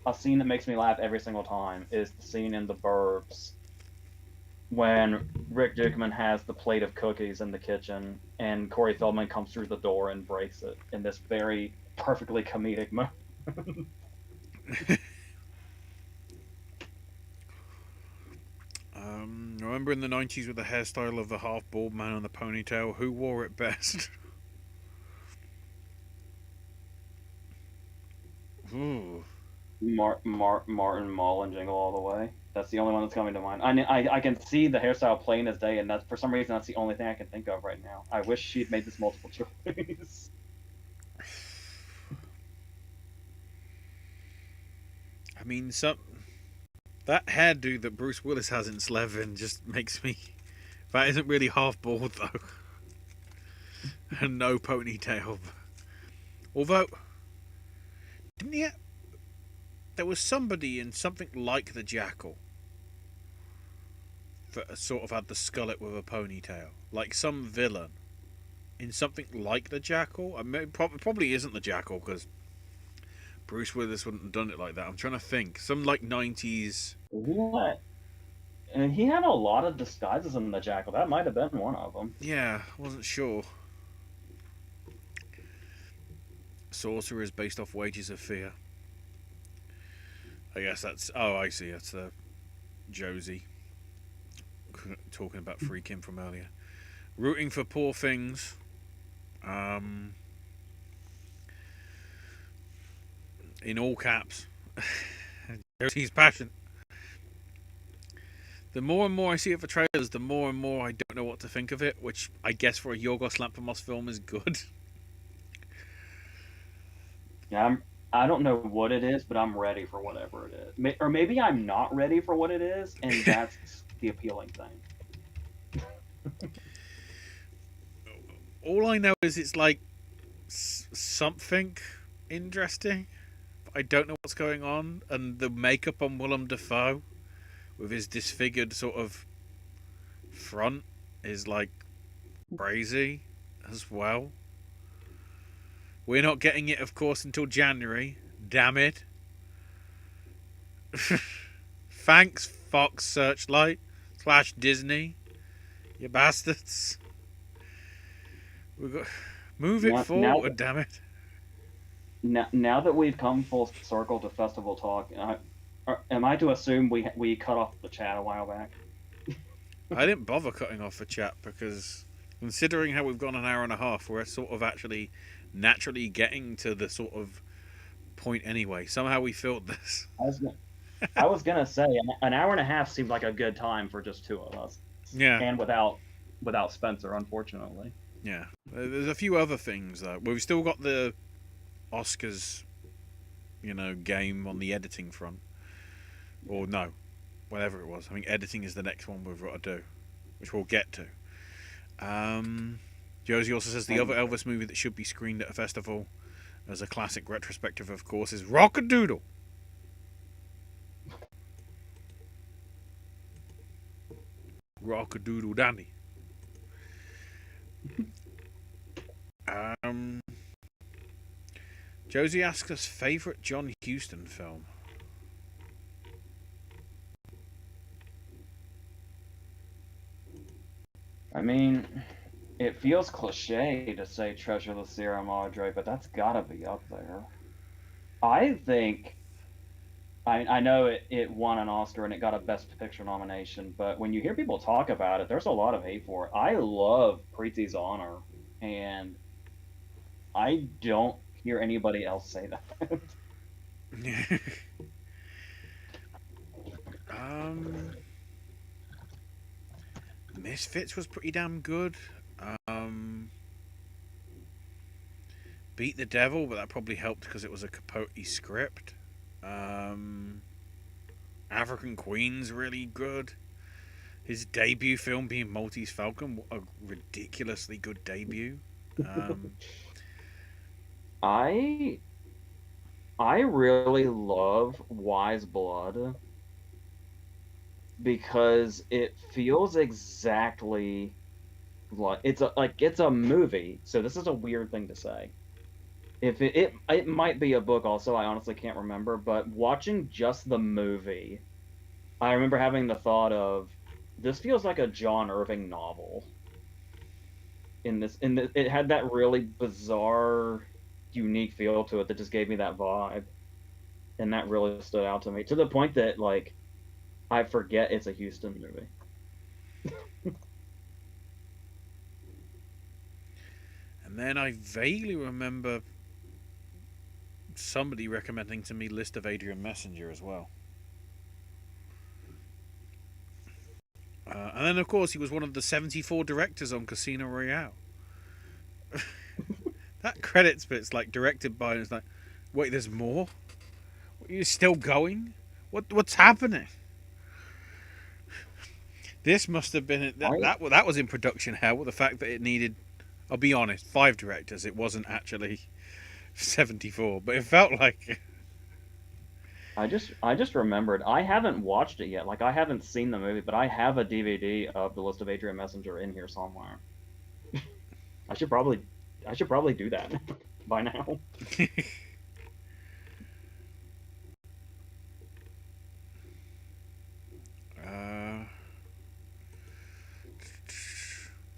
a scene that makes me laugh every single time is the scene in The Burbs when Rick Dukeman has the plate of cookies in the kitchen and Corey Feldman comes through the door and breaks it in this very perfectly comedic moment. Remember in the 90s with the hairstyle of the half bald man and the ponytail? Who wore it best? Ooh. Martin Mull and Jingle All the Way. That's the only one that's coming to mind. I can see the hairstyle plain as day, and that's for some reason that's the only thing I can think of right now. I wish she'd made this multiple choice. I mean, that hairdo that Bruce Willis has in Slevin just makes me. That isn't really half bald though, and no ponytail. Although, didn't he? There was somebody in something like the Jackal that sort of had the skullet with a ponytail, like some villain in something like the Jackal. I mean, probably isn't the Jackal because Bruce Willis wouldn't have done it like that. I'm trying to think. Some like 90s. What? And he had a lot of disguises in the Jackal. That might have been one of them. Yeah, wasn't sure. Sorcerer is based off Wages of Fear. I guess that's. Oh, I see. That's Josie talking about Free Kim from earlier. Rooting for poor things. In all caps. Josie's passion. The more and more I see it for trailers, the more and more I don't know what to think of it, which I guess for a Yorgos Lanthimos film is good. Yeah, I don't know what it is, but I'm ready for whatever it is. Or maybe I'm not ready for what it is, and that's the appealing thing. All I know is it's like something interesting. But I don't know what's going on, and the makeup on Willem Dafoe with his disfigured sort of front is like crazy as well. We're not getting it, of course, until January. Damn it. Thanks, Fox Searchlight / Disney. You bastards. We got move it forward, damn it. Now that we've come full circle to festival talk, am I to assume we cut off the chat a while back? I didn't bother cutting off the chat because, considering how we've gone an hour and a half, we're sort of actually naturally getting to the sort of point anyway. Somehow we filled this. I was gonna say an hour and a half seemed like a good time for just two of us. Yeah. And without Spencer, unfortunately. Yeah. There's a few other things though. We've still got the Oscars, game on the editing front. Or no, whatever it was. I think editing is the next one we've got to do, which we'll get to. Josie also says the other Elvis movie that should be screened at a festival as a classic retrospective, of course, is Rock-a-Doodle. Rock-a-Doodle Dandy. Josie asks us favourite John Huston film. I mean, it feels cliche to say Treasure of the Sierra Madre, but that's gotta be up there. I think I know it won an Oscar and it got a Best Picture nomination, but when you hear people talk about it, there's a lot of hate for it. I love Preeti's Honor, and I don't hear anybody else say that. Misfits was pretty damn good. Beat the Devil, but that probably helped because it was a Capote script. African Queen's really good. His debut film being Maltese Falcon, what a ridiculously good debut. I really love Wise Blood because it feels exactly like it's a movie. So this is a weird thing to say. if it might be a book also, I honestly can't remember, but watching just the movie, I remember having the thought of, this feels like a John Irving novel. It had that really bizarre, unique feel to it that just gave me that vibe, and that really stood out to me to the point that like I forget it's a Houston movie. And then I vaguely remember somebody recommending to me List of Adrian Messenger as well. And then, of course, he was one of the 74 directors on Casino Royale. That credits bit's like directed by, and it's like, wait, there's more? You're still going? What's happening? This must have been that was in production hell. The fact that it needed, I'll be honest, 5 directors. It wasn't actually 74, but it felt like. I just remembered I haven't watched it yet. Like I haven't seen the movie, but I have a DVD of the List of Adrian Messenger in here somewhere. I should probably I should probably do that by now. uh,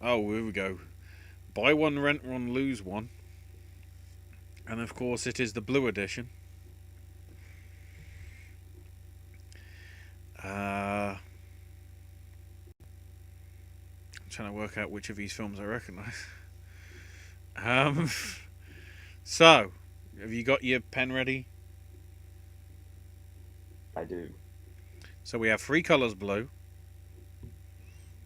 oh, here we go. Buy one, rent one, lose one. And of course, it is the blue edition. I'm trying to work out which of these films I recognise. So, have you got your pen ready? I do. So we have 3 colours blue.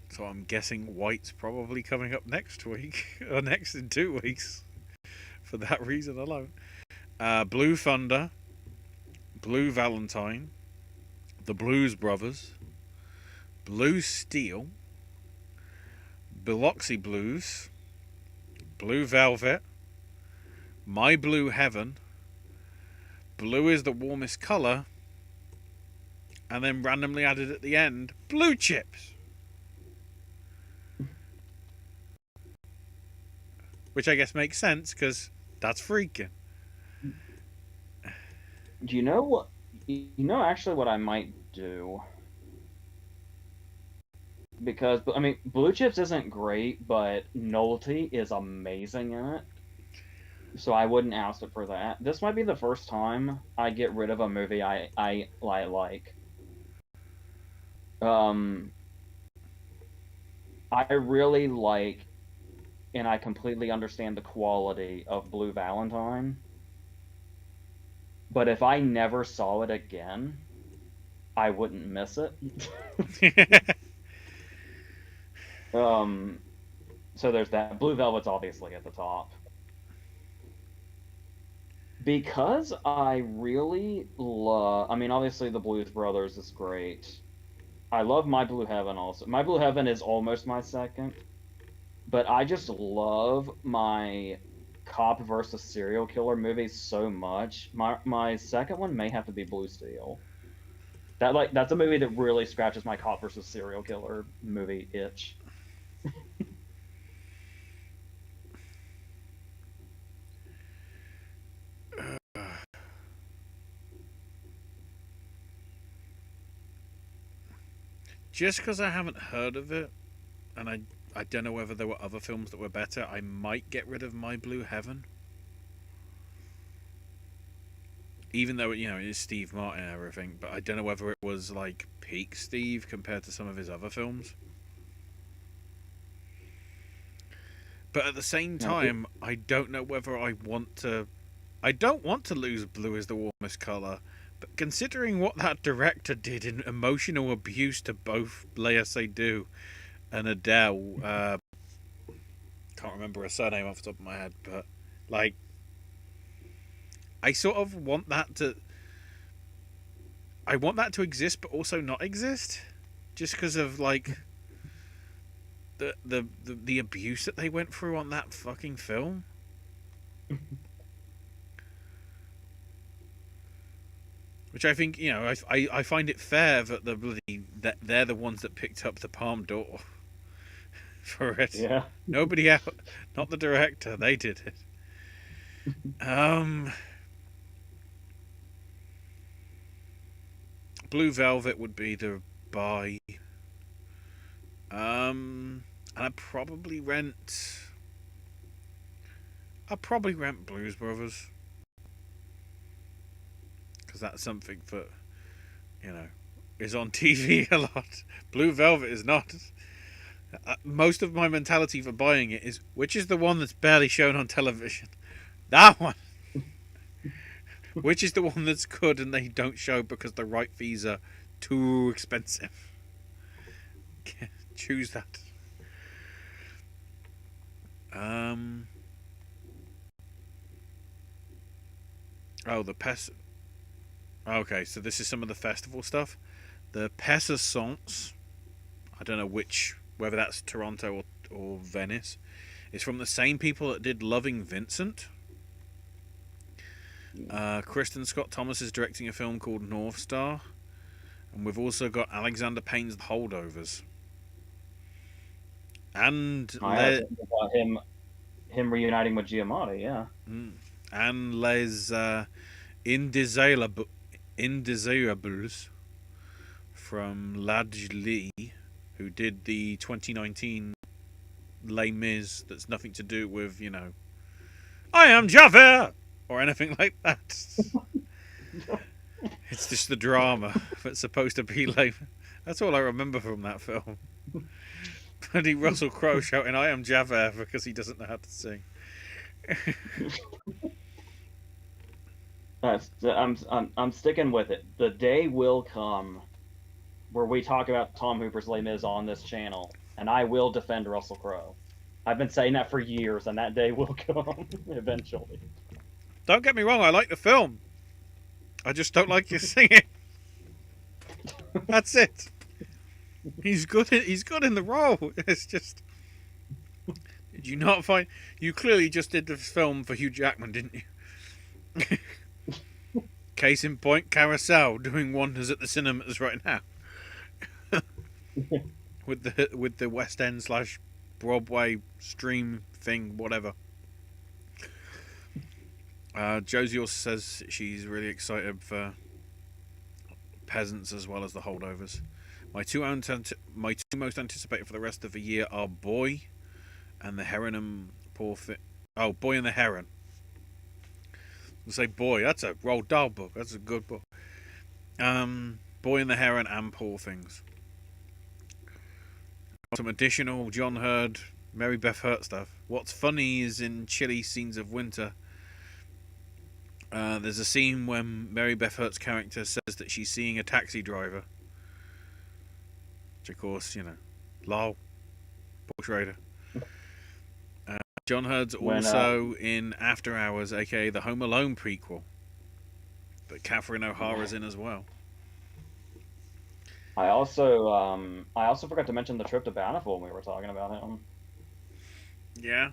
So I'm guessing white's probably coming up next week, or next in 2 weeks, for that reason alone. Blue Thunder, Blue Valentine, The Blues Brothers, Blue Steel, Biloxi Blues, Blue Velvet, My Blue Heaven, Blue is the Warmest Colour, and then randomly added at the end, Blue Chips. Which I guess makes sense, because that's freaking. Do you know what? You know actually what I might do, because I mean Blue Chips isn't great, but Novelty is amazing in it. So I wouldn't oust it for that. This might be the first time I get rid of a movie I like. Um, I really like, and I completely understand the quality of Blue Valentine. But if I never saw it again, I wouldn't miss it. um, so there's that. Blue Velvet's obviously at the top. Because I really love, I mean, obviously the Blues Brothers is great. I love My Blue Heaven also. My Blue Heaven is almost my second, but I just love my cop versus serial killer movies so much. My second one may have to be Blue Steel. That's a movie that really scratches my cop versus serial killer movie itch. Just because I haven't heard of it, and I don't know whether there were other films that were better, I might get rid of My Blue Heaven. Even though, it is Steve Martin and everything, but I don't know whether it was like peak Steve compared to some of his other films. But at the same time, I don't know whether I want to. I don't want to lose Blue as the Warmest Colour, but considering what that director did in emotional abuse to both Léa Seydoux and Adele, can't remember her surname off the top of my head, but like, I sort of want that to. I want that to exist, but also not exist, just because of like the abuse that they went through on that fucking film. Which I think, I find it fair that that they're the ones that picked up the Palme d'Or for it. Yeah. Nobody else, not the director, they did it. Um, Blue Velvet would be the buy. And I'd probably rent Blues Brothers, because that's something that, you know, is on TV a lot. Blue Velvet is not. Most of my mentality for buying it is, which is the one that's barely shown on television? That one. Which is the one that's good and they don't show because the right fees are too expensive? Choose that. Oh, the Pes. Okay, so this is some of the festival stuff. The Pessessance. I don't know whether that's Toronto or Venice. It's from the same people that did Loving Vincent. Kristen Scott Thomas is directing a film called North Star. And we've also got Alexander Payne's The Holdovers. And I think about him reuniting with Giamatti, yeah. And Les Indesirables from Ladjli, who did the 2019 Les Mis that's nothing to do with, I am Javert or anything like that. It's just the drama that's supposed to be like. That's all I remember from that film. Bloody Russell Crowe shouting "I am Javert" because he doesn't know how to sing. I'm sticking with it. The day will come where we talk about Tom Hooper's Les Mis on this channel, and I will defend Russell Crowe. I've been saying that for years, and that day will come eventually. Don't get me wrong, I like the film. I just don't like you singing. That's it. He's good in the role. It's just. Did you not find? You clearly just did this film for Hugh Jackman, didn't you? Case in point, Carousel doing wonders at the cinemas right now. with the West End / Broadway stream thing, whatever. Josie also says she's really excited for Peasants as well as The Holdovers. My two most anticipated for the rest of the year are Boy and the Heron and Boy and the Heron. I'll say Boy. That's a Roald Dahl book. That's a good book. Boy and the Heron and Poor Things. Some additional John Hurd, Mary Beth Hurt stuff. What's funny is in Chilly Scenes of Winter. There's a scene when Mary Beth Hurt's character says that she's seeing a taxi driver. Which, of course, lol, Paul Schrader. John Hurd's also in After Hours, aka the Home Alone prequel. But Catherine O'Hara's in as well. I also forgot to mention the trip to Bountiful when we were talking about him. Yeah.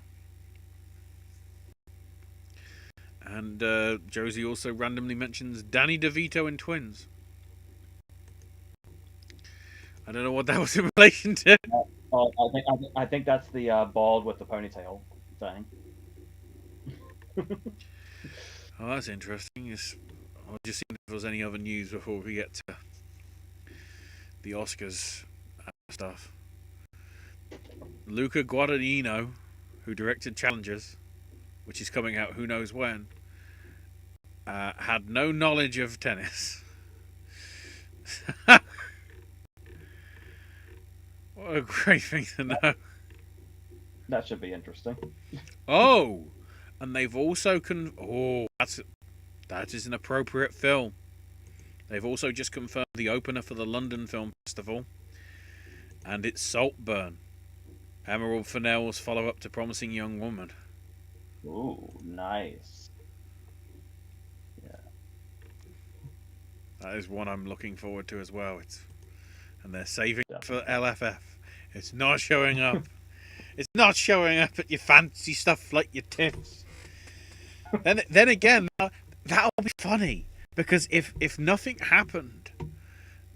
And Josie also randomly mentions Danny DeVito in Twins. I don't know what that was in relation to. I think that's the bald with the ponytail thing. Oh, that's interesting. I'll just see if there was any other news before we get to the Oscars stuff. Luca Guadagnino, who directed Challengers, which is coming out who knows when, had no knowledge of tennis. What a great thing to know. That should be interesting. Oh, and they've also that is an appropriate film. They've also just confirmed the opener for the London Film Festival, and it's Saltburn, Emerald Fennell's follow-up to Promising Young Woman. Ooh, nice. Yeah. That is one I'm looking forward to as well. And they're saving it for LFF. It's not showing up. It's not showing up at your fancy stuff like your tips. then again, that'll be funny. Because if nothing happened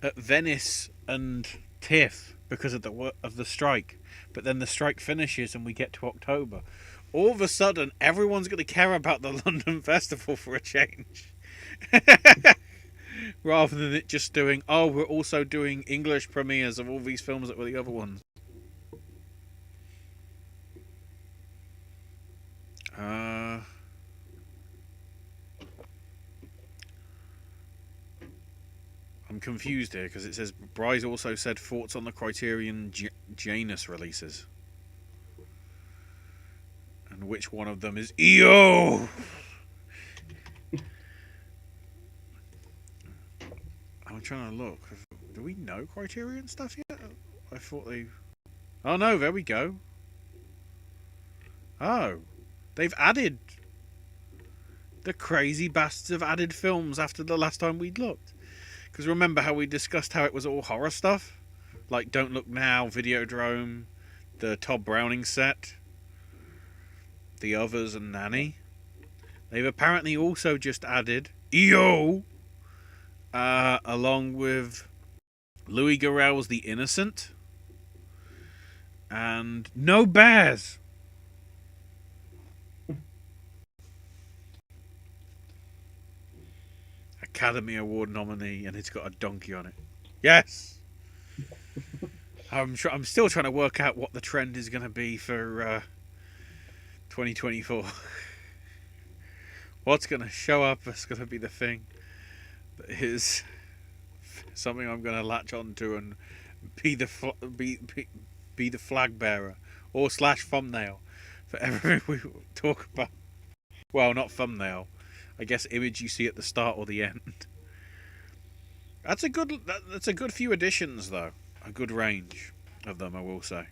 at Venice and TIFF because of the strike, but then the strike finishes and we get to October, all of a sudden, everyone's going to care about the London Festival for a change. Rather than it just doing, oh, we're also doing English premieres of all these films that were the other ones. I'm confused here because it says Bryce also said thoughts on the Criterion Janus releases. And which one of them is EO? I'm trying to look. Do we know Criterion stuff yet? I thought they... Oh no, there we go. Oh. They've added... The crazy bastards have added films after the last time we'd looked. Because remember how we discussed how it was all horror stuff? Like Don't Look Now, Videodrome, the Todd Browning set, The Others and Nanny. They've apparently also just added EO, along with Louis Garrel's The Innocent and No Bears. Academy Award nominee, and it's got a donkey on it. Yes. I'm still trying to work out what the trend is going to be for 2024. What's going to show up is going to be the thing that is something I'm going to latch onto and be the flag bearer or / thumbnail for everything we talk about. Well, not thumbnail. I guess image you see at the start or the end. That's a good few additions though. A good range of them, I will say.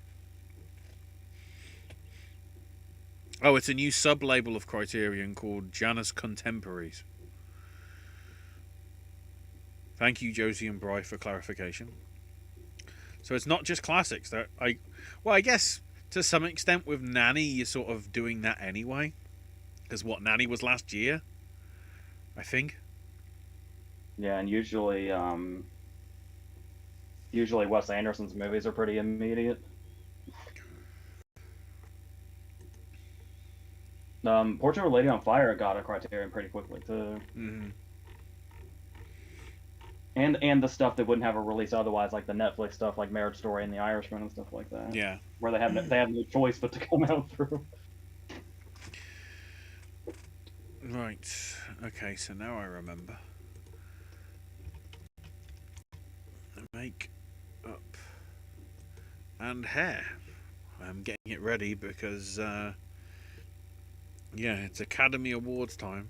Oh, it's a new sub-label of Criterion called Janus Contemporaries. Thank you, Josie and Bry, for clarification. So it's not just classics. I guess to some extent with Nanny, you're sort of doing that anyway. Because Nanny was last year, I think. Yeah, and usually Wes Anderson's movies are pretty immediate. Portrait of a Lady on Fire got a Criterion pretty quickly too. Mm-hmm. And the stuff that wouldn't have a release otherwise, like the Netflix stuff, like Marriage Story and The Irishman and stuff like that. Yeah. Where they have no choice but to come out through. Right. Okay, so now I remember. Make up and hair. I'm getting it ready because it's Academy Awards time.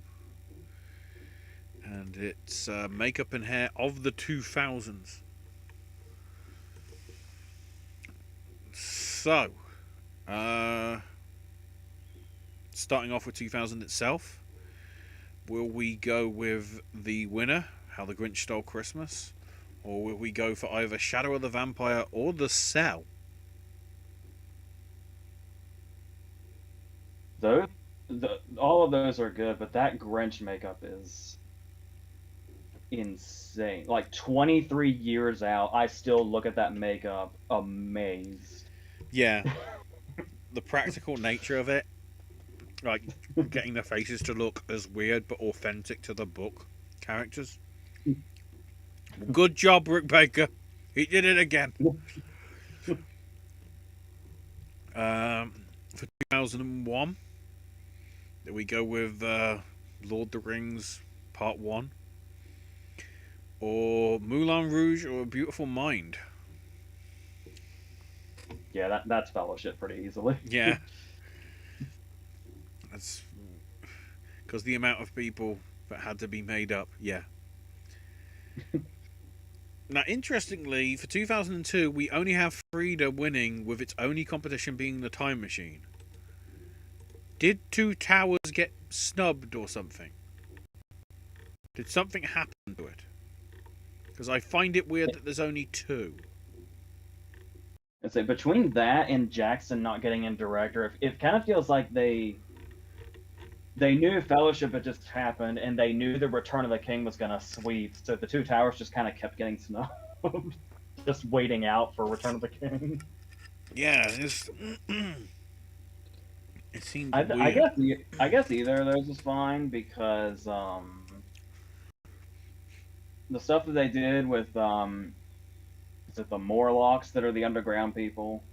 And it's makeup and hair of the 2000s. So, starting off with 2000 itself, will we go with the winner, How the Grinch Stole Christmas? Or will we go for either Shadow of the Vampire or The Cell? All of those are good, but that Grinch makeup is insane. Like 23 years out, I still look at that makeup amazed. Yeah. The practical nature of it, like getting the faces to look as weird but authentic to the book characters. Good job, Rick Baker. He did it again. For 2001, we go with Lord of the Rings Part 1. Or Moulin Rouge or A Beautiful Mind. Yeah, that's Fellowship pretty easily. Yeah. That's because the amount of people that had to be made up. Yeah. Now, interestingly, for 2002, we only have Frida winning with its only competition being The Time Machine. Did Two Towers get snubbed or something? Did something happen to it? Because I find it weird that there's only two. I'd say between that and Jackson not getting in director, it kind of feels like they knew Fellowship had just happened, and they knew the Return of the King was going to sweep, so the Two Towers just kind of kept getting snubbed. Just waiting out for Return of the King. Yeah, It seemed I weird. guess I guess either of those is fine because the stuff that they did with is it the Morlocks that are the underground people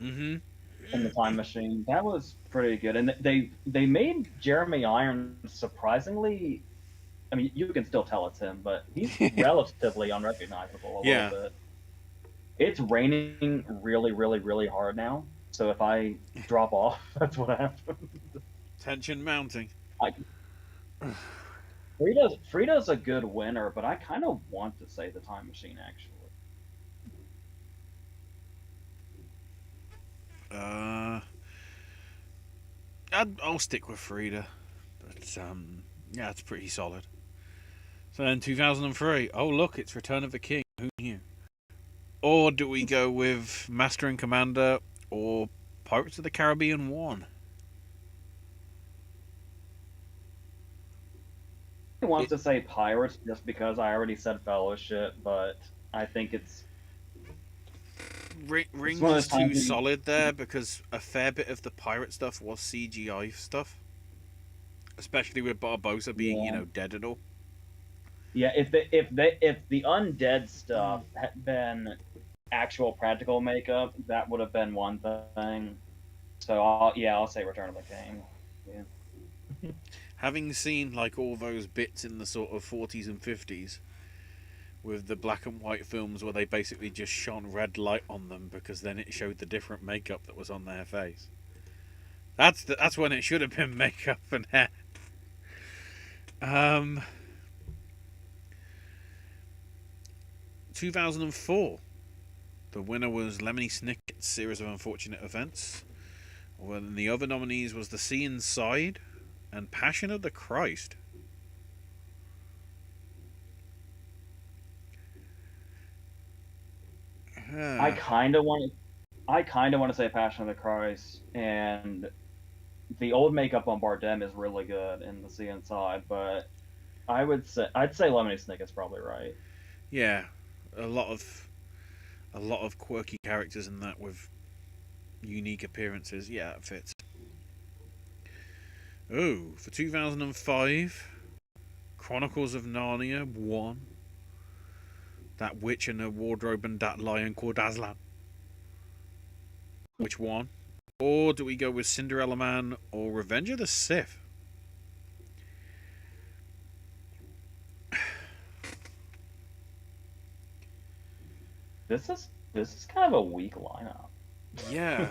Mm-hmm. in the time machine? That was pretty good, and they made Jeremy Irons surprisingly. I mean, you can still tell it's him, but he's relatively unrecognizable a little Yeah. bit. It's raining really, really, really hard now, so if I drop off, that's what happened. Tension mounting. I, Frida's a good winner, but I kind of want to say the time machine actually. Uh, I'll stick with Frida. But yeah, it's pretty solid. So then 2003. Oh look, it's Return of the King. Who knew? Or do we go with Master and Commander or Pirates of the Caribbean 1? I want It to say Pirates just because I already said Fellowship, but I think it's one of rings those times too when solid there because a fair bit of the pirate stuff was CGI stuff, especially with Barbosa being, yeah. dead and all. Yeah, if the undead stuff had been actual practical makeup, that would have been one thing. So I'll say Return of the King. Yeah. Having seen like all those bits in the sort of 40s and 50s with the black and white films where they basically just shone red light on them because then it showed the different makeup that was on their face. That's when it should have been makeup and hair. Um, 2004. The winner was Lemony Snicket's Series of Unfortunate Events. Well, the other nominees was The Sea Inside and Passion of the Christ. I Uh, kind of want I kind of want to say Passion of the Christ, and the old makeup on Bardem is really good in the Sea Inside, but I'd say Lemony Snicket's probably right. yeah, a lot of a lot of quirky characters in that with unique appearances. Yeah, it fits. Oh, for 2005, Chronicles of Narnia 1. That witch in a wardrobe and that lion called Aslan. Which one? Or do we go with Cinderella Man or Revenge of the Sith? This is kind of a weak lineup Yeah.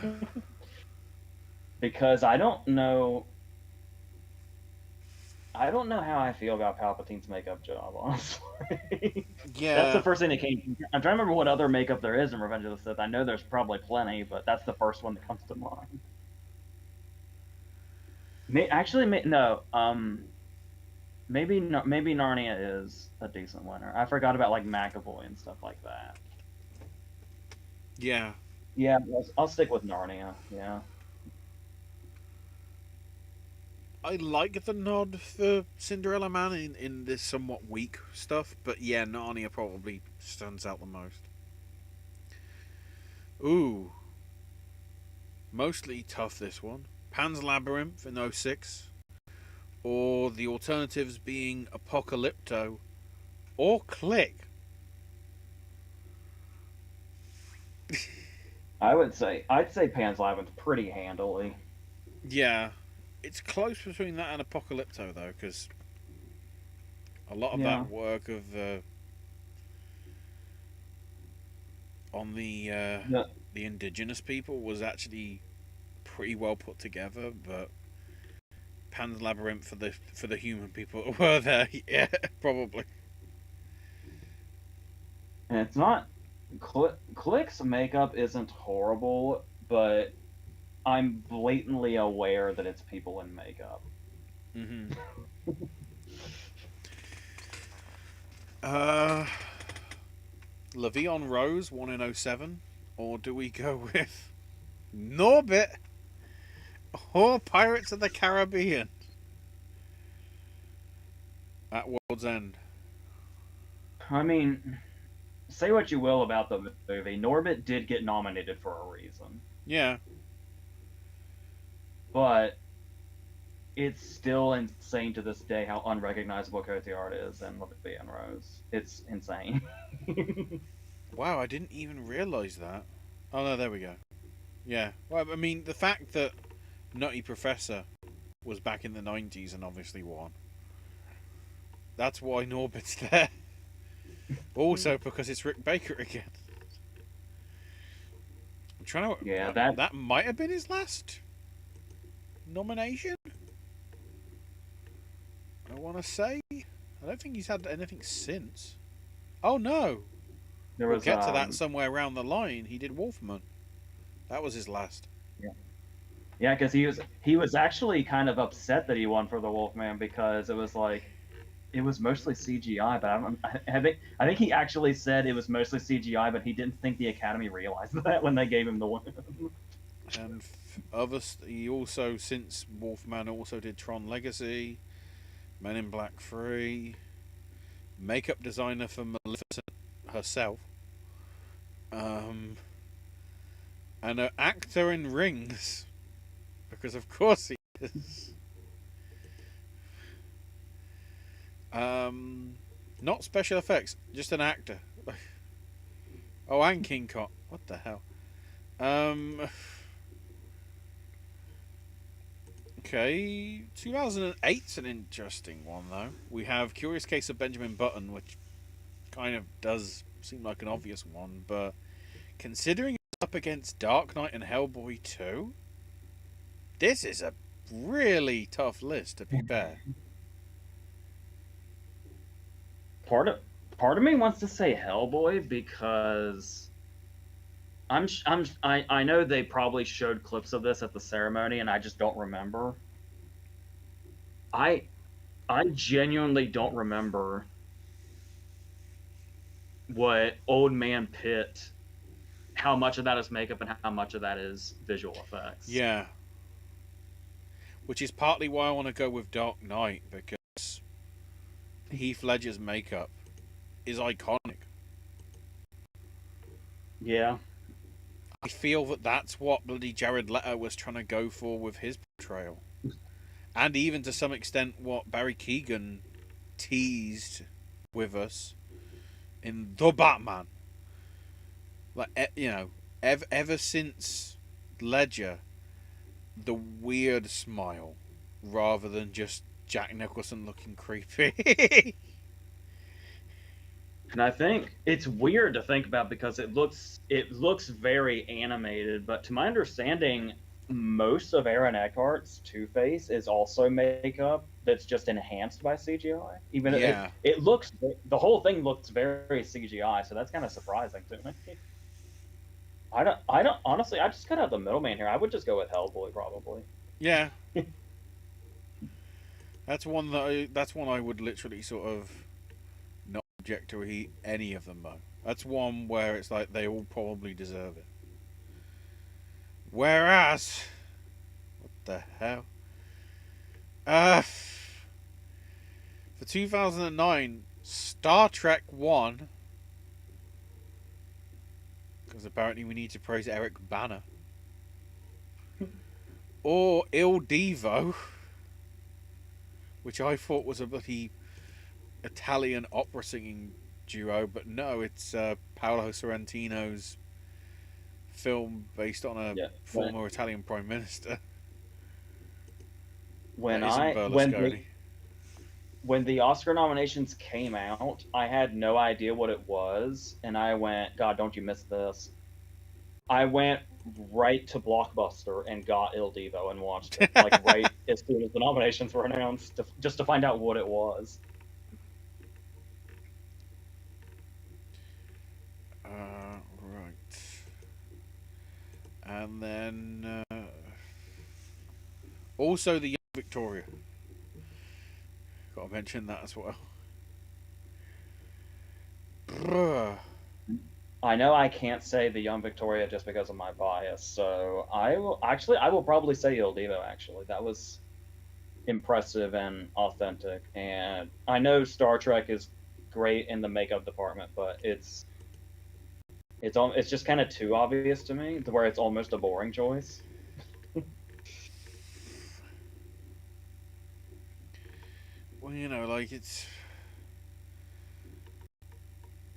because I don't know how I feel about Palpatine's makeup job, honestly. That's the Yeah. first thing that came. I'm trying to remember what other makeup there is in Revenge of the Sith. I know there's probably plenty, but that's the first one that comes to mind. Actually, no. Maybe Narnia is a decent winner. I forgot about like McAvoy and stuff like that. Yeah. Yeah, I'll stick with Narnia. Yeah. I like the nod for Cinderella Man in this somewhat weak stuff, but yeah, Narnia probably stands out the most. Ooh, mostly tough this one. Pan's Labyrinth in '06, or the alternatives being Apocalypto or Click. I'd say Pan's Labyrinth pretty handily. Yeah, it's close between that and Apocalypto though, because a lot of Yeah. that work of on The the indigenous people was actually pretty well put together, but Pan's Labyrinth for the human people that were there, yeah, probably. and it's not Click's makeup isn't horrible, but I'm blatantly aware that it's people in makeup. Mm-hmm. Uh, Le'Veon Rose won in '07, or do we go with Norbit or Pirates of the Caribbean at World's End? I mean, say what you will about the movie, Norbit did get nominated for a reason. Yeah, but it's still insane to this day how unrecognizable Cotillard is in Olivia and Rose. It's insane. Wow, I didn't even realise that. Oh no, there we go. Yeah. Well, I mean, the fact that Nutty Professor was back in the 90s and obviously won. That's why Norbit's there. Also because it's Rick Baker again. I'm trying to. Yeah, That might have been his last nomination. I want to say. I don't think he's had anything since. Oh no! We'll get to that somewhere around the line. He did Wolfman. That was his last. Yeah. Yeah, because he was actually kind of upset that he won for the Wolfman because it was like it was mostly CGI, but I think he actually said it was mostly CGI, but he didn't think the Academy realized that when they gave him the win. And others, he also, since Wolfman, also did Tron Legacy, Men in Black 3, makeup designer for Maleficent herself, and an actor in Rings, because of course he is. Not special effects, just an actor. Oh, and King Kong. What the hell? Okay, 2008's an interesting one though. We have Curious Case of Benjamin Button, which kind of does seem like an obvious one, but considering it's up against Dark Knight and Hellboy 2, this is a really tough list to be fair. Part of me wants to say Hellboy because I know they probably showed clips of this at the ceremony and I just don't remember. I genuinely don't remember what Old Man Pitt, how much of that is makeup and how much of that is visual effects. Yeah. Which is partly why I want to go with Dark Knight, because Heath Ledger's makeup is iconic. Yeah. I feel that that's what bloody Jared Leto was trying to go for with his portrayal. And even to some extent what Barry Keoghan teased with us in The Batman. Like, you know, ever since Ledger, the weird smile rather than just Jack Nicholson looking creepy. And I think it's weird to think about because it looks very animated, but to my understanding, most of Aaron Eckhart's Two-Face is also makeup that's just enhanced by CGI. Even Yeah. it looks the whole thing looks very CGI, so that's kind of surprising to me. I don't honestly. I just cut out the middleman here. I would just go with Hellboy probably. Yeah. That's one I would literally sort of not object to any of them though. That's one where it's like they all probably deserve it. Whereas, what the hell? For 2009, Star Trek 1, because apparently we need to praise Eric Bana, or Il Divo, which I thought was a bloody Italian opera singing duo, but no, it's Paolo Sorrentino's film based on a former Italian prime minister. When the Oscar nominations came out, I had no idea what it was, and I went, God, don't you miss this. I went right to Blockbuster and got Il Divo and watched it, like right as soon as the nominations were announced, just to find out what it was. Right. And then also the Young Victoria. Got to mention that as well. Bruh. I know I can't say the Young Victoria just because of my bias, so I will probably say Il Divo. Actually, that was impressive and authentic, and I know Star Trek is great in the makeup department, but it's just kind of too obvious to me, to where it's almost a boring choice. you know, like it's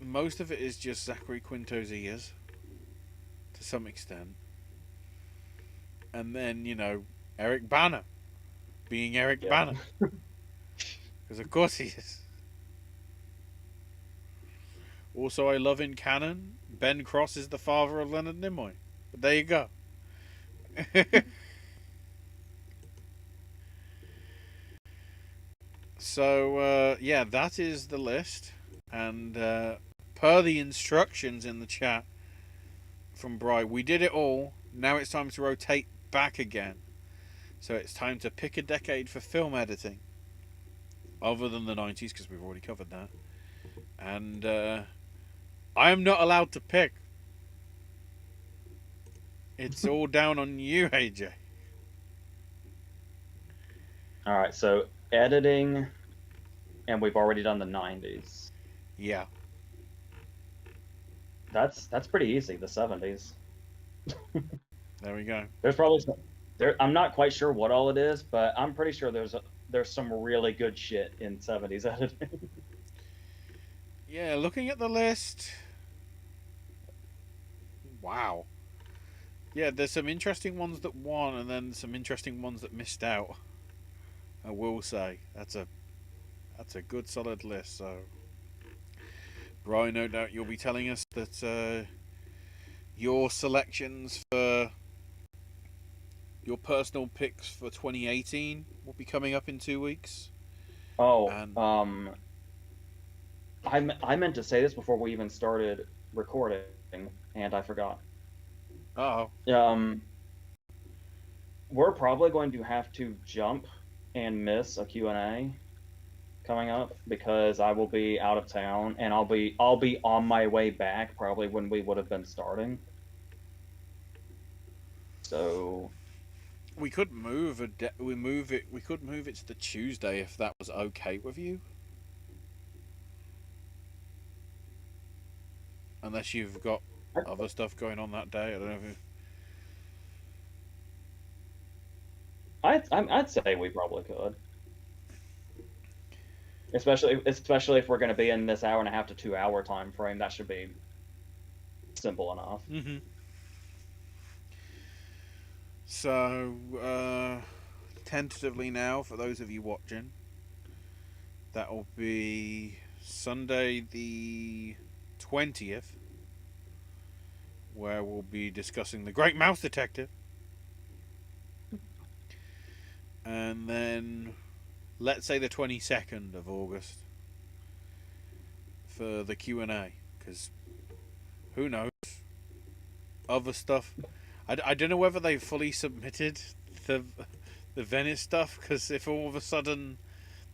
most of it is just Zachary Quinto's ears to some extent, and then you know Eric Bana being Eric Yeah. Bana, because of course he is. Also, I love in canon Ben Cross is the father of Leonard Nimoy, but there you go. So yeah, that is the list, and per the instructions in the chat from Bry, we did it all. Now it's time to rotate back again. So it's time to pick a decade for film editing, other than the 90s, because we've already covered that. And I am not allowed to pick. It's all down on you, AJ. All right, so editing, and we've already done the 90s. Yeah. That's pretty easy. The 70s. There we go. There's probably some, there. I'm not quite sure what all it is, but I'm pretty sure there's some really good shit in 70s editing. Yeah, looking at the list. Wow. Yeah, there's some interesting ones that won, and then some interesting ones that missed out. I will say that's a good solid list. So, Brian, no doubt you'll be telling us that your selections for your personal picks for 2018 will be coming up in 2 weeks. Oh, And I meant to say this before we even started recording, and I forgot. oh, We're probably going to have to jump and miss a Q&A coming up because I will be out of town and I'll be on my way back probably when we would have been starting. So we could move we could move it to the Tuesday if that was okay with you. Unless you've got other stuff going on that day. I don't know if I'd say we probably could. Especially if we're going to be in this hour and a half to 2 hour time frame, that should be simple enough. Mm-hmm. So, tentatively now, for those of you watching, that will be Sunday the 20th, where we'll be discussing The Great Mouse Detective. And then, let's say the 22nd of August for the Q&A, because who knows? Other stuff. I don't know whether they fully submitted the Venice stuff, because if all of a sudden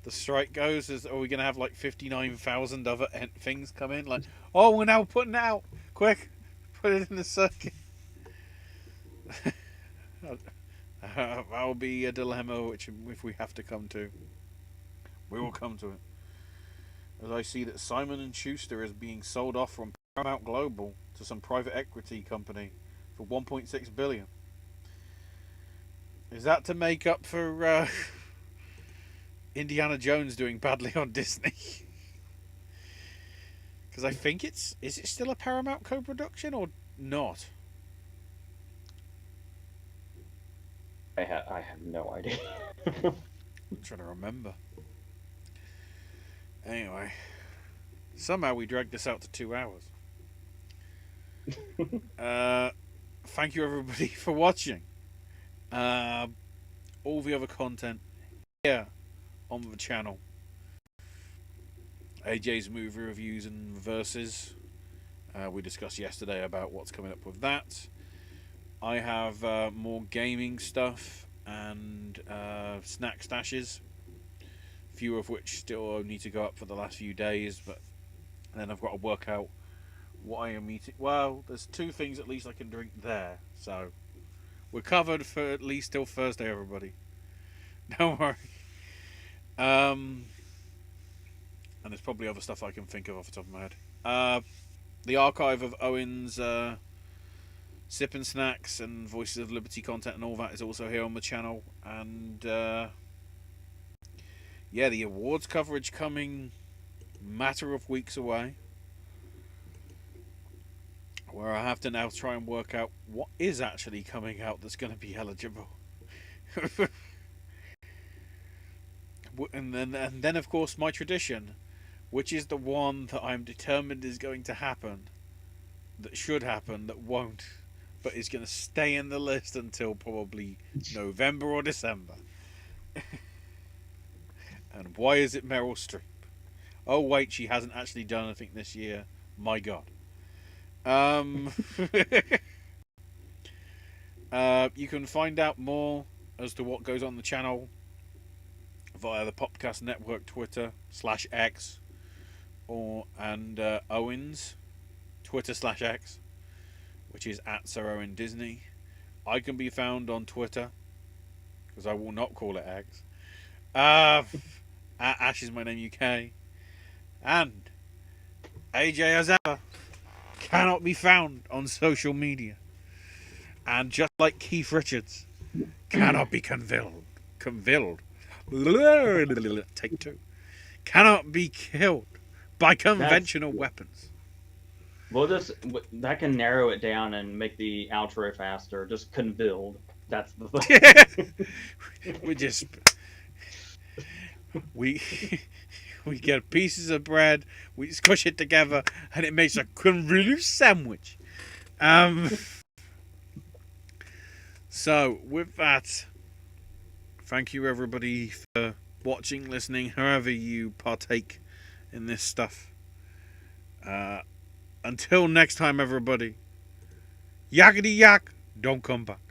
the strike goes, are we going to have like 59,000 other things come in? Like, oh, we're now putting it out. Quick, put it in the circuit. That'll be a dilemma which, if we have to come to, we will come to it. As I see that Simon & Schuster is being sold off from Paramount Global to some private equity company for 1.6 billion. Is that to make up for Indiana Jones doing badly on Disney? Because I think is it still a Paramount co-production or not? I have no idea. I'm trying to remember. Anyway, somehow we dragged this out to 2 hours. Thank you everybody for watching. All the other content here on the channel. AJ's movie reviews and verses. We discussed yesterday about what's coming up with that. I have more gaming stuff and snack stashes. Few of which still need to go up for the last few days, but then I've got to work out what I am eating. Well, there's 2 things at least I can drink there, so we're covered for at least till Thursday, everybody. Don't worry. And there's probably other stuff I can think of off the top of my head. The archive of Owen's Sip and Snacks and Voices of Liberty content and all that is also here on the channel. And yeah, the awards coverage coming matter of weeks away, where I have to now try and work out what is actually coming out that's going to be eligible. and then of course my tradition, which is the one that I'm determined is going to happen, that should happen, that won't, but is going to stay in the list until probably November or December. And why is it Meryl Streep? Oh wait, she hasn't actually done anything this year. My God. You can find out more as to what goes on the channel via the Popcast Network Twitter /X and Owen's Twitter /X, which is at Sir Owen Disney. I can be found on Twitter, because I will not call it X, at Ash is my name UK, and AJ as ever cannot be found on social media, and just like Keith Richards, cannot be convilled. Take two. Cannot be killed by conventional weapons. That can narrow it down and make the outro faster. Just convilled. That's the thing. we get pieces of bread, we squish it together, and it makes a convoluted sandwich. So with that, thank you everybody for watching, listening, however you partake in this stuff. Until next time, everybody. Yakety yak, don't come back.